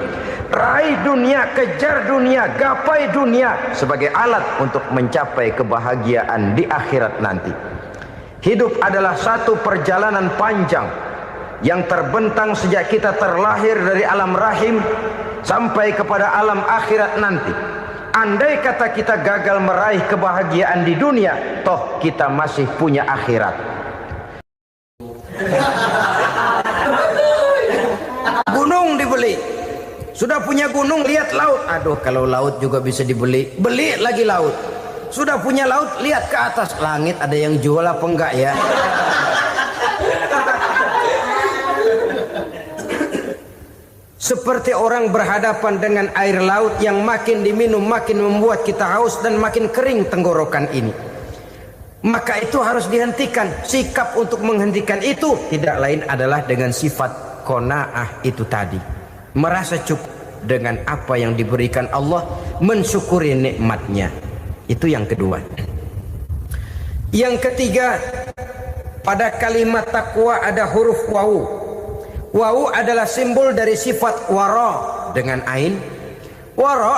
Raih dunia, kejar dunia, gapai dunia sebagai alat untuk mencapai kebahagiaan di akhirat nanti. Hidup adalah satu perjalanan panjang yang terbentang sejak kita terlahir dari alam rahim sampai kepada alam akhirat nanti. Andai kata kita gagal meraih kebahagiaan di dunia, toh kita masih punya akhirat. Gunung dibeli, sudah punya gunung, lihat laut. Aduh, kalau laut juga bisa dibeli, beli lagi laut. Sudah punya laut, lihat ke atas, langit ada yang jual apa enggak ya? Seperti orang berhadapan dengan air laut yang makin diminum makin membuat kita haus dan makin kering tenggorokan ini. Maka itu harus dihentikan. Sikap untuk menghentikan itu tidak lain adalah dengan sifat qanaah itu tadi. Merasa cukup dengan apa yang diberikan Allah, mensyukuri nikmatnya. Itu yang kedua. Yang ketiga, pada kalimat takwa ada huruf wawu. Wawu adalah simbol dari sifat wara dengan ain. Wara,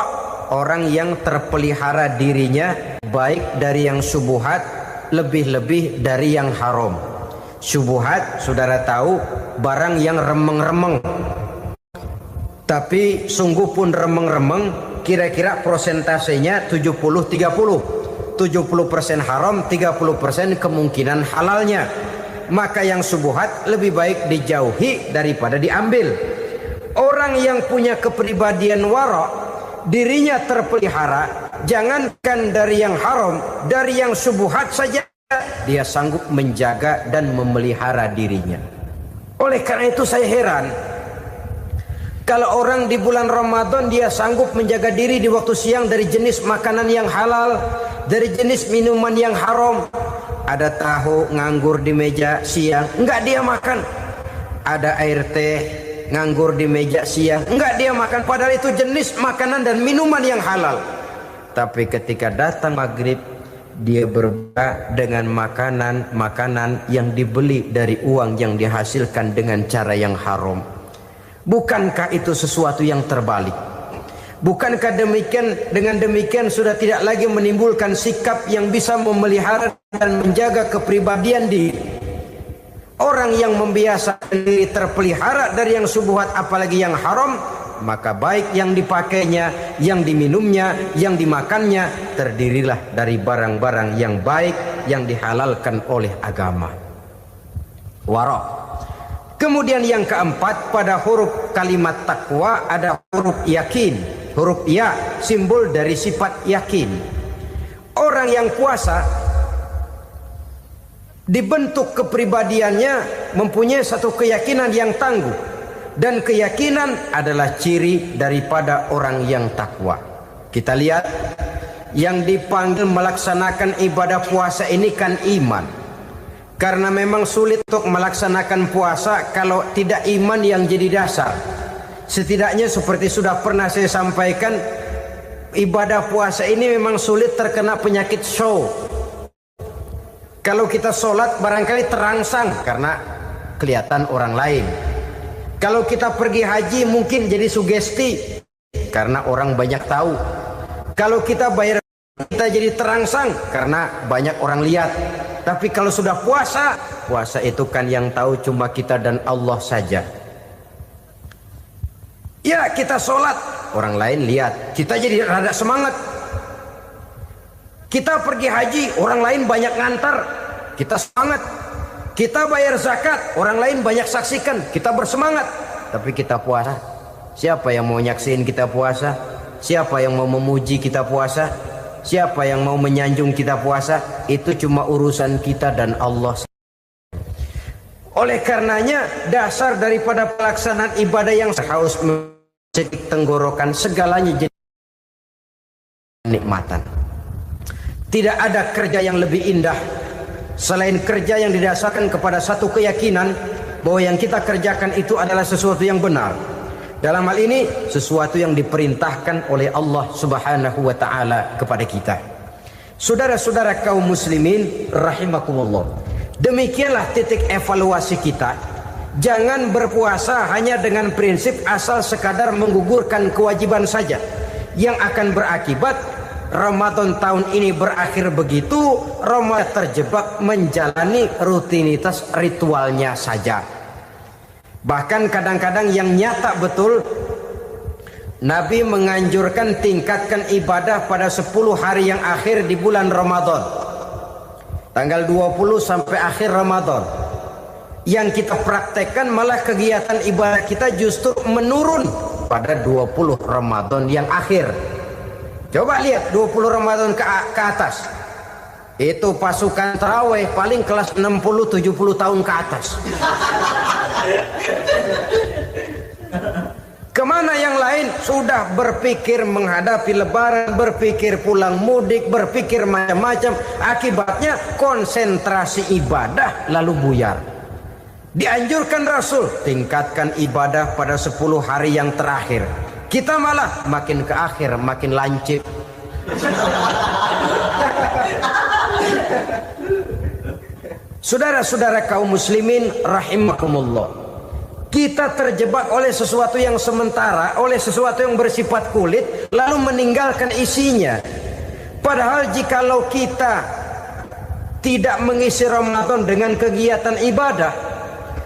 orang yang terpelihara dirinya baik dari yang syubhat, lebih-lebih dari yang haram. Syubhat, saudara tahu, barang yang remeng-remeng. Tapi sungguh pun remeng-remeng, kira-kira prosentasenya 70-30. 70% haram, 30% kemungkinan halalnya. Maka yang syubhat lebih baik dijauhi daripada diambil. Orang yang punya kepribadian wara, dirinya terpelihara, jangankan dari yang haram, dari yang syubhat saja dia sanggup menjaga dan memelihara dirinya. Oleh karena itu saya heran, kalau orang di bulan Ramadan dia sanggup menjaga diri di waktu siang dari jenis makanan yang halal, dari jenis minuman yang haram. Ada tahu nganggur di meja siang, enggak dia makan. Ada air teh nganggur di meja siang, enggak dia makan. Padahal itu jenis makanan dan minuman yang halal. Tapi ketika datang maghrib, dia berbuka dengan makanan yang dibeli dari uang yang dihasilkan dengan cara yang haram. Bukankah itu sesuatu yang terbalik? Bukankah dengan demikian sudah tidak lagi menimbulkan sikap yang bisa memelihara dan menjaga kepribadian diri? Orang yang membiasakan diri terpelihara dari yang syubhat apalagi yang haram, maka baik yang dipakainya, yang diminumnya, yang dimakannya terdirilah dari barang-barang yang baik yang dihalalkan oleh agama. Wara. Kemudian yang keempat, pada huruf kalimat takwa ada huruf yakin. Huruf ya, simbol dari sifat yakin. Orang yang puasa dibentuk kepribadiannya mempunyai satu keyakinan yang tangguh. Dan keyakinan adalah ciri daripada orang yang takwa. Kita lihat, yang dipanggil melaksanakan ibadah puasa ini kan iman. Karena memang sulit untuk melaksanakan puasa kalau tidak iman yang jadi dasar. Setidaknya seperti sudah pernah saya sampaikan, ibadah puasa ini memang sulit terkena penyakit show. Kalau kita sholat barangkali terangsang karena kelihatan orang lain. Kalau kita pergi haji mungkin jadi sugesti karena orang banyak tahu. Kalau kita bayar kita jadi terangsang karena banyak orang lihat. Tapi kalau sudah puasa, puasa itu kan yang tahu cuma kita dan Allah saja. Ya, kita sholat, orang lain lihat, kita jadi rada semangat. Kita pergi haji, orang lain banyak ngantar, kita semangat. Kita bayar zakat, orang lain banyak saksikan, kita bersemangat. Tapi kita puasa, siapa yang mau nyaksiin kita puasa? Siapa yang mau memuji kita puasa? Siapa yang mau menyanjung kita puasa? Itu cuma urusan kita dan Allah. Oleh karenanya, dasar daripada pelaksanaan ibadah yang haus mencedik tenggorokan, segalanya jadi nikmatan. Tidak ada kerja yang lebih indah selain kerja yang didasarkan kepada satu keyakinan bahwa yang kita kerjakan itu adalah sesuatu yang benar. Dalam hal ini sesuatu yang diperintahkan oleh Allah Subhanahu wa taala kepada kita. Saudara-saudara kaum muslimin rahimakumullah. Demikianlah titik evaluasi kita. Jangan berpuasa hanya dengan prinsip asal sekadar menggugurkan kewajiban saja, yang akan berakibat Ramadan tahun ini berakhir begitu, Ramadan terjebak menjalani rutinitas ritualnya saja. Bahkan kadang-kadang yang nyata betul, Nabi menganjurkan tingkatkan ibadah pada 10 hari yang akhir di bulan Ramadan, tanggal 20 sampai akhir Ramadan. Yang kita praktekkan malah kegiatan ibadah kita justru menurun pada 20 Ramadan yang akhir. Coba lihat 20 Ramadan ke atas, itu pasukan tarawih paling kelas 60-70 tahun ke atas. Kemana yang lain? Sudah berpikir menghadapi lebaran, berpikir pulang mudik, berpikir macam-macam. Akibatnya konsentrasi ibadah lalu buyar. Dianjurkan Rasul, tingkatkan ibadah pada 10 hari yang terakhir. Kita malah makin ke akhir makin lancip. Saudara-saudara kaum muslimin rahimakumullah, kita terjebak oleh sesuatu yang sementara, oleh sesuatu yang bersifat kulit, lalu meninggalkan isinya. Padahal jikalau kita tidak mengisi Ramadan dengan kegiatan ibadah,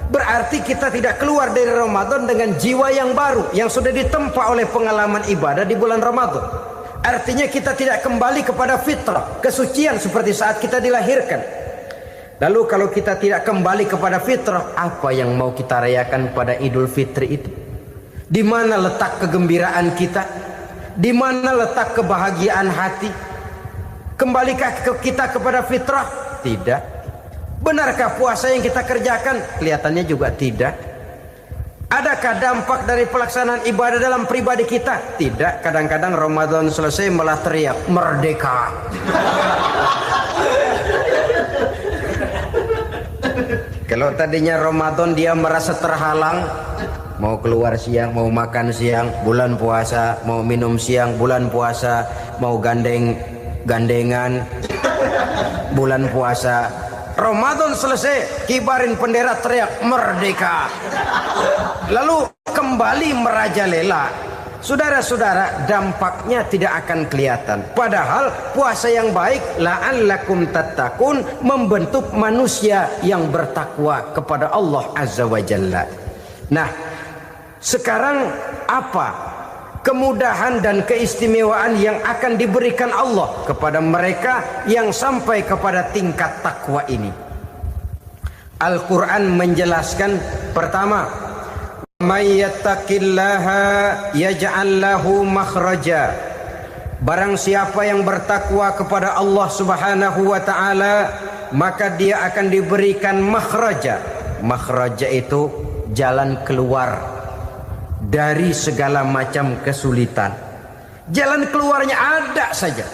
berarti kita tidak keluar dari Ramadan dengan jiwa yang baru, yang sudah ditempa oleh pengalaman ibadah di bulan Ramadan. Artinya kita tidak kembali kepada fitrah, kesucian seperti saat kita dilahirkan. Lalu kalau kita tidak kembali kepada fitrah, apa yang mau kita rayakan pada Idul Fitri itu? Di mana letak kegembiraan kita? Di mana letak kebahagiaan hati? Kembalikah kita kepada fitrah? Tidak. Benarkah puasa yang kita kerjakan? Kelihatannya juga tidak. Adakah dampak dari pelaksanaan ibadah dalam pribadi kita? Tidak. Kadang-kadang Ramadan selesai malah teriak merdeka. Kalau tadinya Ramadan dia merasa terhalang, mau keluar siang, mau makan siang, bulan puasa, mau minum siang, bulan puasa, mau gandengan, bulan puasa. Ramadan selesai, kibarin bendera, teriak merdeka. Lalu kembali merajalela. Saudara-saudara, dampaknya tidak akan kelihatan. Padahal puasa yang baik, la'allakum tattaqun, membentuk manusia yang bertakwa kepada Allah Azza wa Jalla. Nah, sekarang apa kemudahan dan keistimewaan yang akan diberikan Allah kepada mereka yang sampai kepada tingkat takwa ini? Al-Quran menjelaskan, pertama, may yattaqillaha yaj'al lahu makhraja. Barang siapa yang bertakwa kepada Allah Subhanahu wa taala, maka dia akan diberikan makhraja. Makhraja itu jalan keluar dari segala macam kesulitan. Jalan keluarnya ada saja.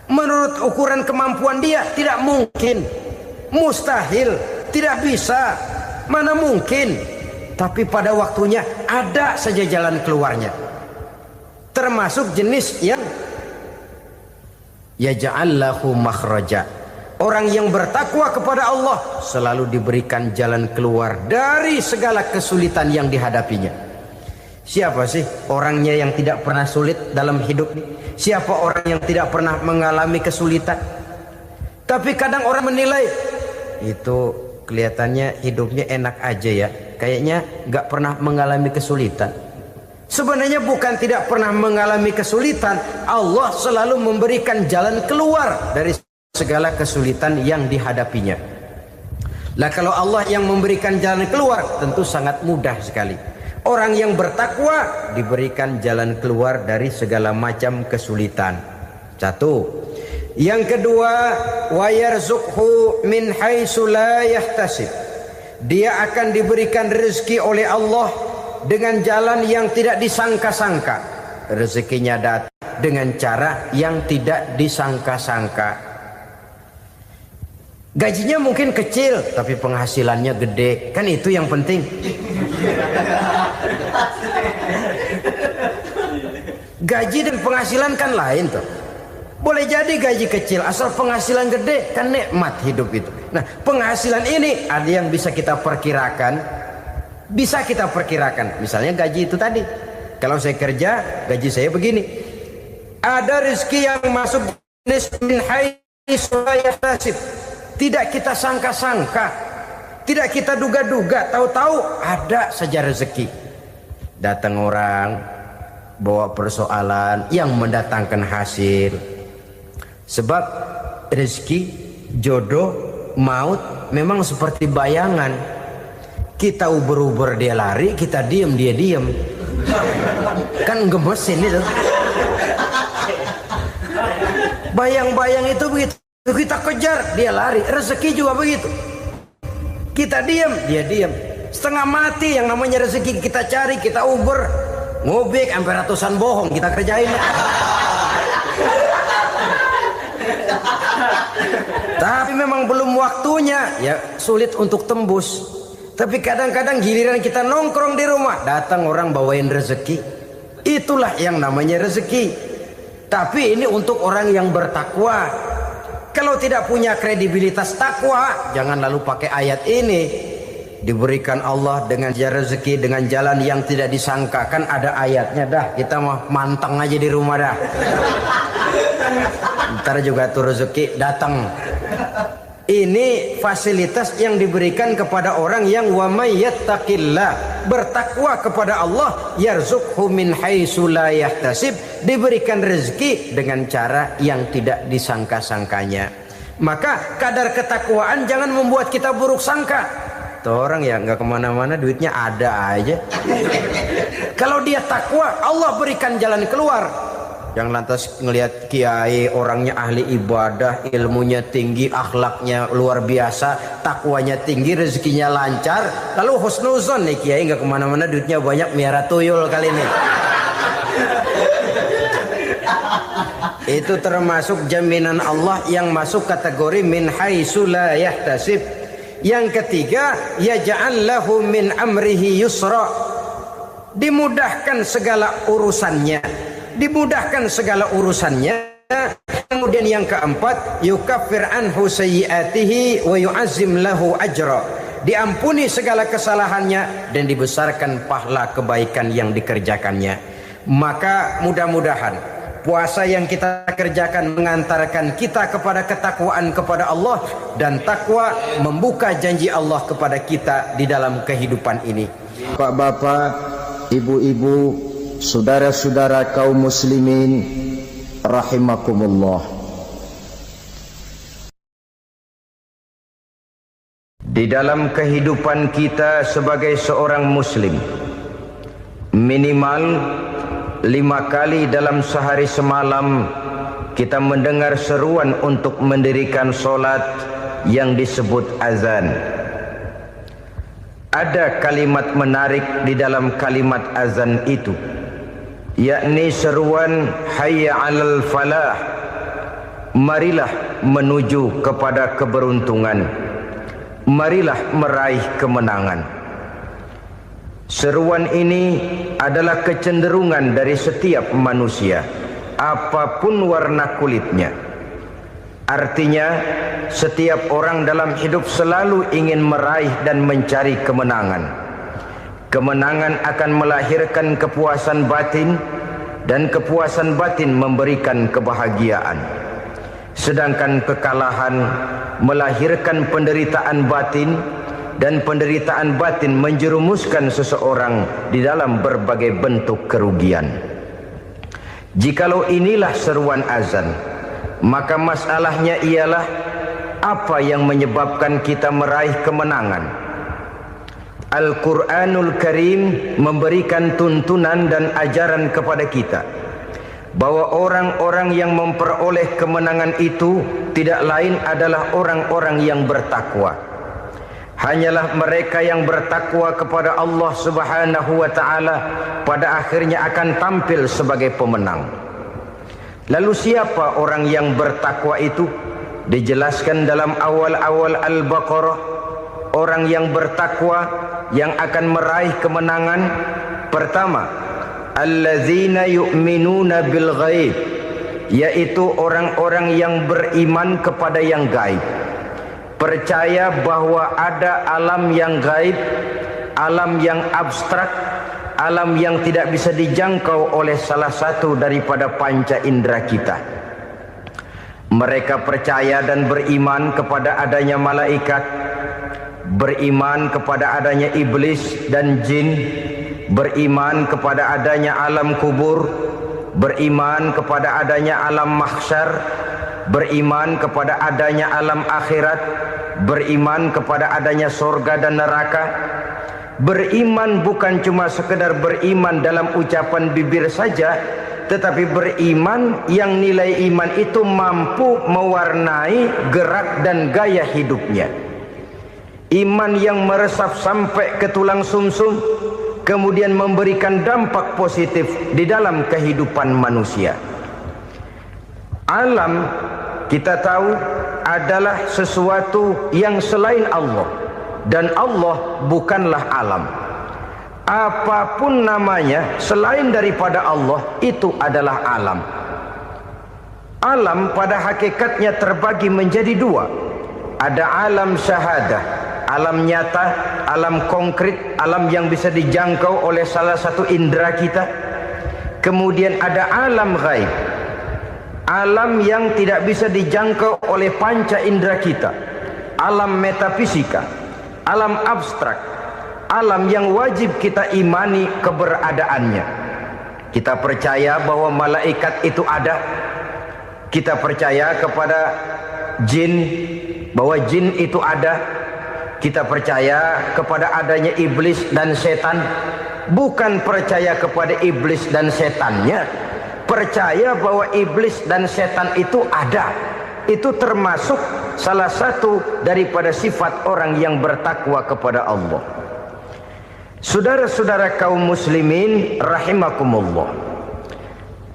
Menurut ukuran kemampuan dia tidak mungkin, mustahil, tidak bisa, mana mungkin. Tapi pada waktunya ada saja jalan keluarnya. Termasuk jenis yang yaj'allahu makhraja. Orang yang bertakwa kepada Allah selalu diberikan jalan keluar dari segala kesulitan yang dihadapinya. Siapa sih orangnya yang tidak pernah sulit dalam hidup ini? Siapa orang yang tidak pernah mengalami kesulitan? Tapi kadang orang menilai, itu kelihatannya hidupnya enak aja ya, kayaknya nggak pernah mengalami kesulitan. Sebenarnya bukan tidak pernah mengalami kesulitan, Allah selalu memberikan jalan keluar dari segala kesulitan yang dihadapinya. Lah kalau Allah yang memberikan jalan keluar, tentu sangat mudah sekali. Orang yang bertakwa diberikan jalan keluar dari segala macam kesulitan. Satu. Yang kedua, wa yarzuqhu min haitsu la yahtasib. Dia akan diberikan rezeki oleh Allah dengan jalan yang tidak disangka-sangka. Rezekinya datang dengan cara yang tidak disangka-sangka. Gajinya mungkin kecil, tapi penghasilannya gede. Kan itu yang penting. Gaji dan penghasilan kan lain tuh. Boleh jadi gaji kecil, asal penghasilan gede kan nikmat hidup itu. Nah, penghasilan ini ada yang bisa kita perkirakan. Bisa kita perkirakan. Misalnya gaji itu tadi. Kalau saya kerja, gaji saya begini. Ada rezeki yang masuk jenis min haitsu la yahtasib. Tidak kita sangka-sangka. Tidak kita duga-duga. Tahu-tahu ada saja rezeki. Datang orang bawa persoalan yang mendatangkan hasil. Sebab rezeki, jodoh, maut memang seperti bayangan. Kita uber-uber dia lari, kita diem dia diem. Kan gemesin itu. Bayang-bayang itu begitu. Kita kejar, dia lari. Rezeki juga begitu. Kita diem, dia diem. Setengah mati yang namanya rezeki kita cari, kita uber. Ngobek sampai ratusan bohong kita kerjain. Tapi memang belum waktunya, ya sulit untuk tembus. Tapi kadang-kadang giliran kita nongkrong di rumah, datang orang bawain rezeki. Itulah yang namanya rezeki. Tapi ini untuk orang yang bertakwa. Kalau tidak punya kredibilitas takwa, jangan lalu pakai ayat ini. Diberikan Allah dengan rezeki dengan jalan yang tidak disangka. Kan ada ayatnya dah. Kita mah manteng aja di rumah dah. Ntar juga tuh rezeki datang. Ini fasilitas yang diberikan kepada orang yang wa may yattaqillah, bertakwa kepada Allah, yarzuqhu min haitsu la yahtasib, diberikan rezeki dengan cara yang tidak disangka-sangkanya. Maka kadar ketakwaan jangan membuat kita buruk sangka. Tuh orang ya nggak kemana-mana, duitnya ada aja. Kalau dia takwa, Allah berikan jalan keluar. Yang lantas ngelihat kiai orangnya ahli ibadah, ilmunya tinggi, akhlaknya luar biasa, takwanya tinggi, rezekinya lancar, lalu husnuzon nih kiai nggak kemana-mana, duitnya banyak, miara tuyul kali ini. Itu termasuk jaminan Allah yang masuk kategori min haitsu la yahtasib. Yang ketiga, yaj'al lahu min amrihi yusra, dimudahkan segala urusannya. Dimudahkan segala urusannya. Kemudian yang keempat, yukaffir anhu sayyiatihi wa yu'azzim lahu ajra, diampuni segala kesalahannya dan dibesarkan pahala kebaikan yang dikerjakannya. Maka mudah-mudahan puasa yang kita kerjakan mengantarkan kita kepada ketakwaan kepada Allah, dan takwa membuka janji Allah kepada kita di dalam kehidupan ini. Bapak-bapak, ibu-ibu, saudara-saudara kaum muslimin rahimakumullah. Di dalam kehidupan kita sebagai seorang muslim, minimal 5 kali dalam sehari semalam kita mendengar seruan untuk mendirikan solat yang disebut azan. Ada kalimat menarik di dalam kalimat azan itu, yakni seruan hayya 'alal falah, marilah menuju kepada keberuntungan, marilah meraih kemenangan. Seruan ini adalah kecenderungan dari setiap manusia, apapun warna kulitnya. Artinya setiap orang dalam hidup selalu ingin meraih dan mencari kemenangan. Kemenangan akan melahirkan kepuasan batin, dan kepuasan batin memberikan kebahagiaan. Sedangkan kekalahan melahirkan penderitaan batin, dan penderitaan batin menjerumuskan seseorang di dalam berbagai bentuk kerugian. Jikalau inilah seruan azan, maka masalahnya ialah apa yang menyebabkan kita meraih kemenangan. Al-Quranul Karim memberikan tuntunan dan ajaran kepada kita bahwa orang-orang yang memperoleh kemenangan itu tidak lain adalah orang-orang yang bertakwa. Hanyalah mereka yang bertakwa kepada Allah Subhanahu wa ta'ala pada akhirnya akan tampil sebagai pemenang. Lalu siapa orang yang bertakwa itu? Dijelaskan dalam awal-awal Al-Baqarah, orang yang bertakwa yang akan meraih kemenangan. Pertama, allazina yu'minuna bil ghaib, yaitu orang-orang yang beriman kepada yang gaib, percaya bahwa ada alam yang gaib, alam yang abstrak, alam yang tidak bisa dijangkau oleh salah satu daripada panca indera kita. Mereka percaya dan beriman kepada adanya malaikat, beriman kepada adanya iblis dan jin, beriman kepada adanya alam kubur, beriman kepada adanya alam mahsyar, beriman kepada adanya alam akhirat, beriman kepada adanya surga dan neraka. Beriman bukan cuma sekedar beriman dalam ucapan bibir saja, tetapi beriman yang nilai iman itu mampu mewarnai gerak dan gaya hidupnya. Iman yang meresap sampai ke tulang sumsum, kemudian memberikan dampak positif di dalam kehidupan manusia. Alam, kita tahu, adalah sesuatu yang selain Allah, dan Allah bukanlah alam. Apapun namanya selain daripada Allah, itu adalah alam. Alam pada hakikatnya terbagi menjadi dua. Ada alam syahadah, alam nyata, alam konkret, alam yang bisa dijangkau oleh salah satu indera kita. Kemudian ada alam ghaib, alam yang tidak bisa dijangkau oleh panca indera kita, alam metafisika, alam abstrak, alam yang wajib kita imani keberadaannya. Kita percaya bahwa malaikat itu ada, kita percaya kepada jin, bahwa jin itu ada, kita percaya kepada adanya iblis dan setan. Bukan percaya kepada iblis dan setannya, percaya bahwa iblis dan setan itu ada. Itu termasuk salah satu daripada sifat orang yang bertakwa kepada Allah. Saudara-saudara kaum muslimin rahimakumullah,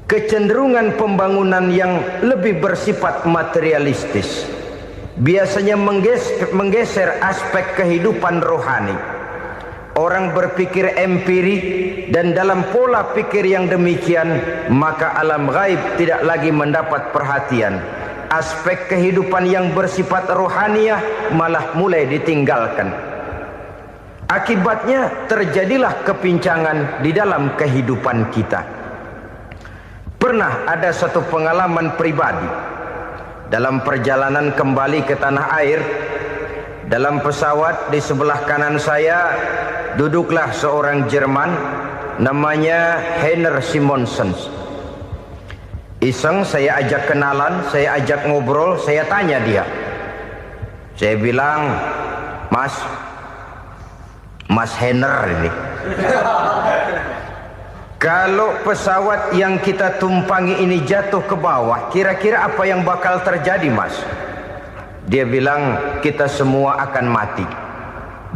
kecenderungan pembangunan yang lebih bersifat materialistis biasanya menggeser aspek kehidupan rohani. Orang berpikir empiri, dan dalam pola pikir yang demikian maka alam gaib tidak lagi mendapat perhatian. Aspek kehidupan yang bersifat rohaniah malah mulai ditinggalkan. Akibatnya terjadilah kepincangan di dalam kehidupan kita. Pernah ada satu pengalaman pribadi. Dalam perjalanan kembali ke tanah air, dalam pesawat di sebelah kanan saya duduklah seorang Jerman namanya Heiner Simonsen. Iseng saya ajak kenalan, saya ajak ngobrol, saya tanya dia. Saya bilang, Mas Heiner ini, kalau pesawat yang kita tumpangi ini jatuh ke bawah, kira-kira apa yang bakal terjadi, Mas? Dia bilang, kita semua akan mati.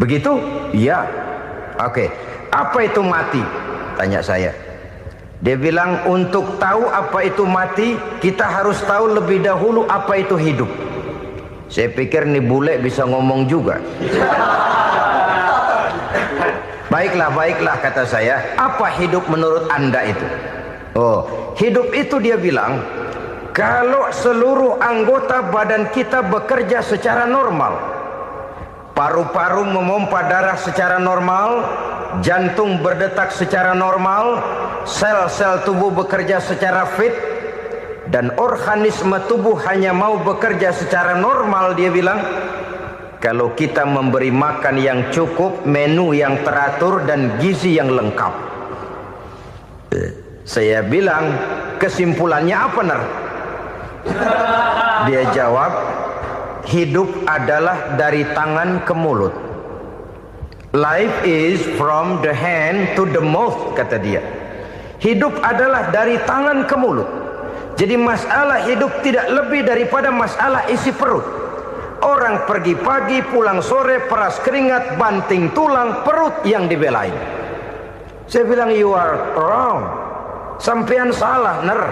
Begitu? Iya. Oke. Apa itu mati? Tanya saya. Dia bilang, untuk tahu apa itu mati, kita harus tahu lebih dahulu apa itu hidup. Saya pikir nih bule bisa ngomong juga. Baiklah kata saya. Apa hidup menurut Anda itu? Oh, hidup itu dia bilang, kalau seluruh anggota badan kita bekerja secara normal, paru-paru memompa darah secara normal, jantung berdetak secara normal, sel-sel tubuh bekerja secara fit, dan organisme tubuh hanya mau bekerja secara normal, dia bilang, kalau kita memberi makan yang cukup, menu yang teratur, dan gizi yang lengkap. Saya bilang, kesimpulannya apa, Ner? Dia jawab, hidup adalah dari tangan ke mulut. Life is from the hand to the mouth, kata dia. Hidup adalah dari tangan ke mulut. Jadi masalah hidup tidak lebih daripada masalah isi perut. Orang pergi pagi, pulang sore, peras keringat, banting tulang, perut yang dibelain. Saya bilang, you are wrong. Sampean salah, Ner.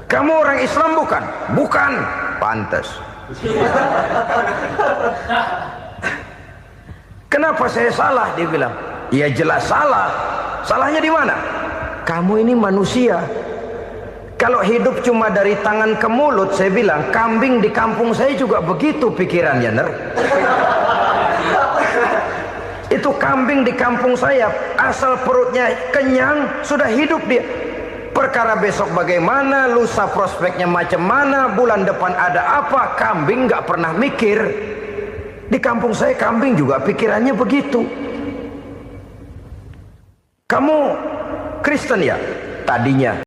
Kamu orang Islam bukan? Bukan. Pantas. Kenapa saya salah? Dia bilang, ya jelas salah. Salahnya di mana? Kamu ini manusia, Kalau hidup cuma dari tangan ke mulut, saya bilang kambing di kampung saya juga begitu pikirannya, Ner. Itu kambing di kampung saya, asal perutnya kenyang, sudah hidup dia. Perkara besok bagaimana, lusa prospeknya macam mana, bulan depan ada apa, kambing nggak pernah mikir. Di kampung saya kambing juga pikirannya begitu. Kamu Kristen ya? Tadinya.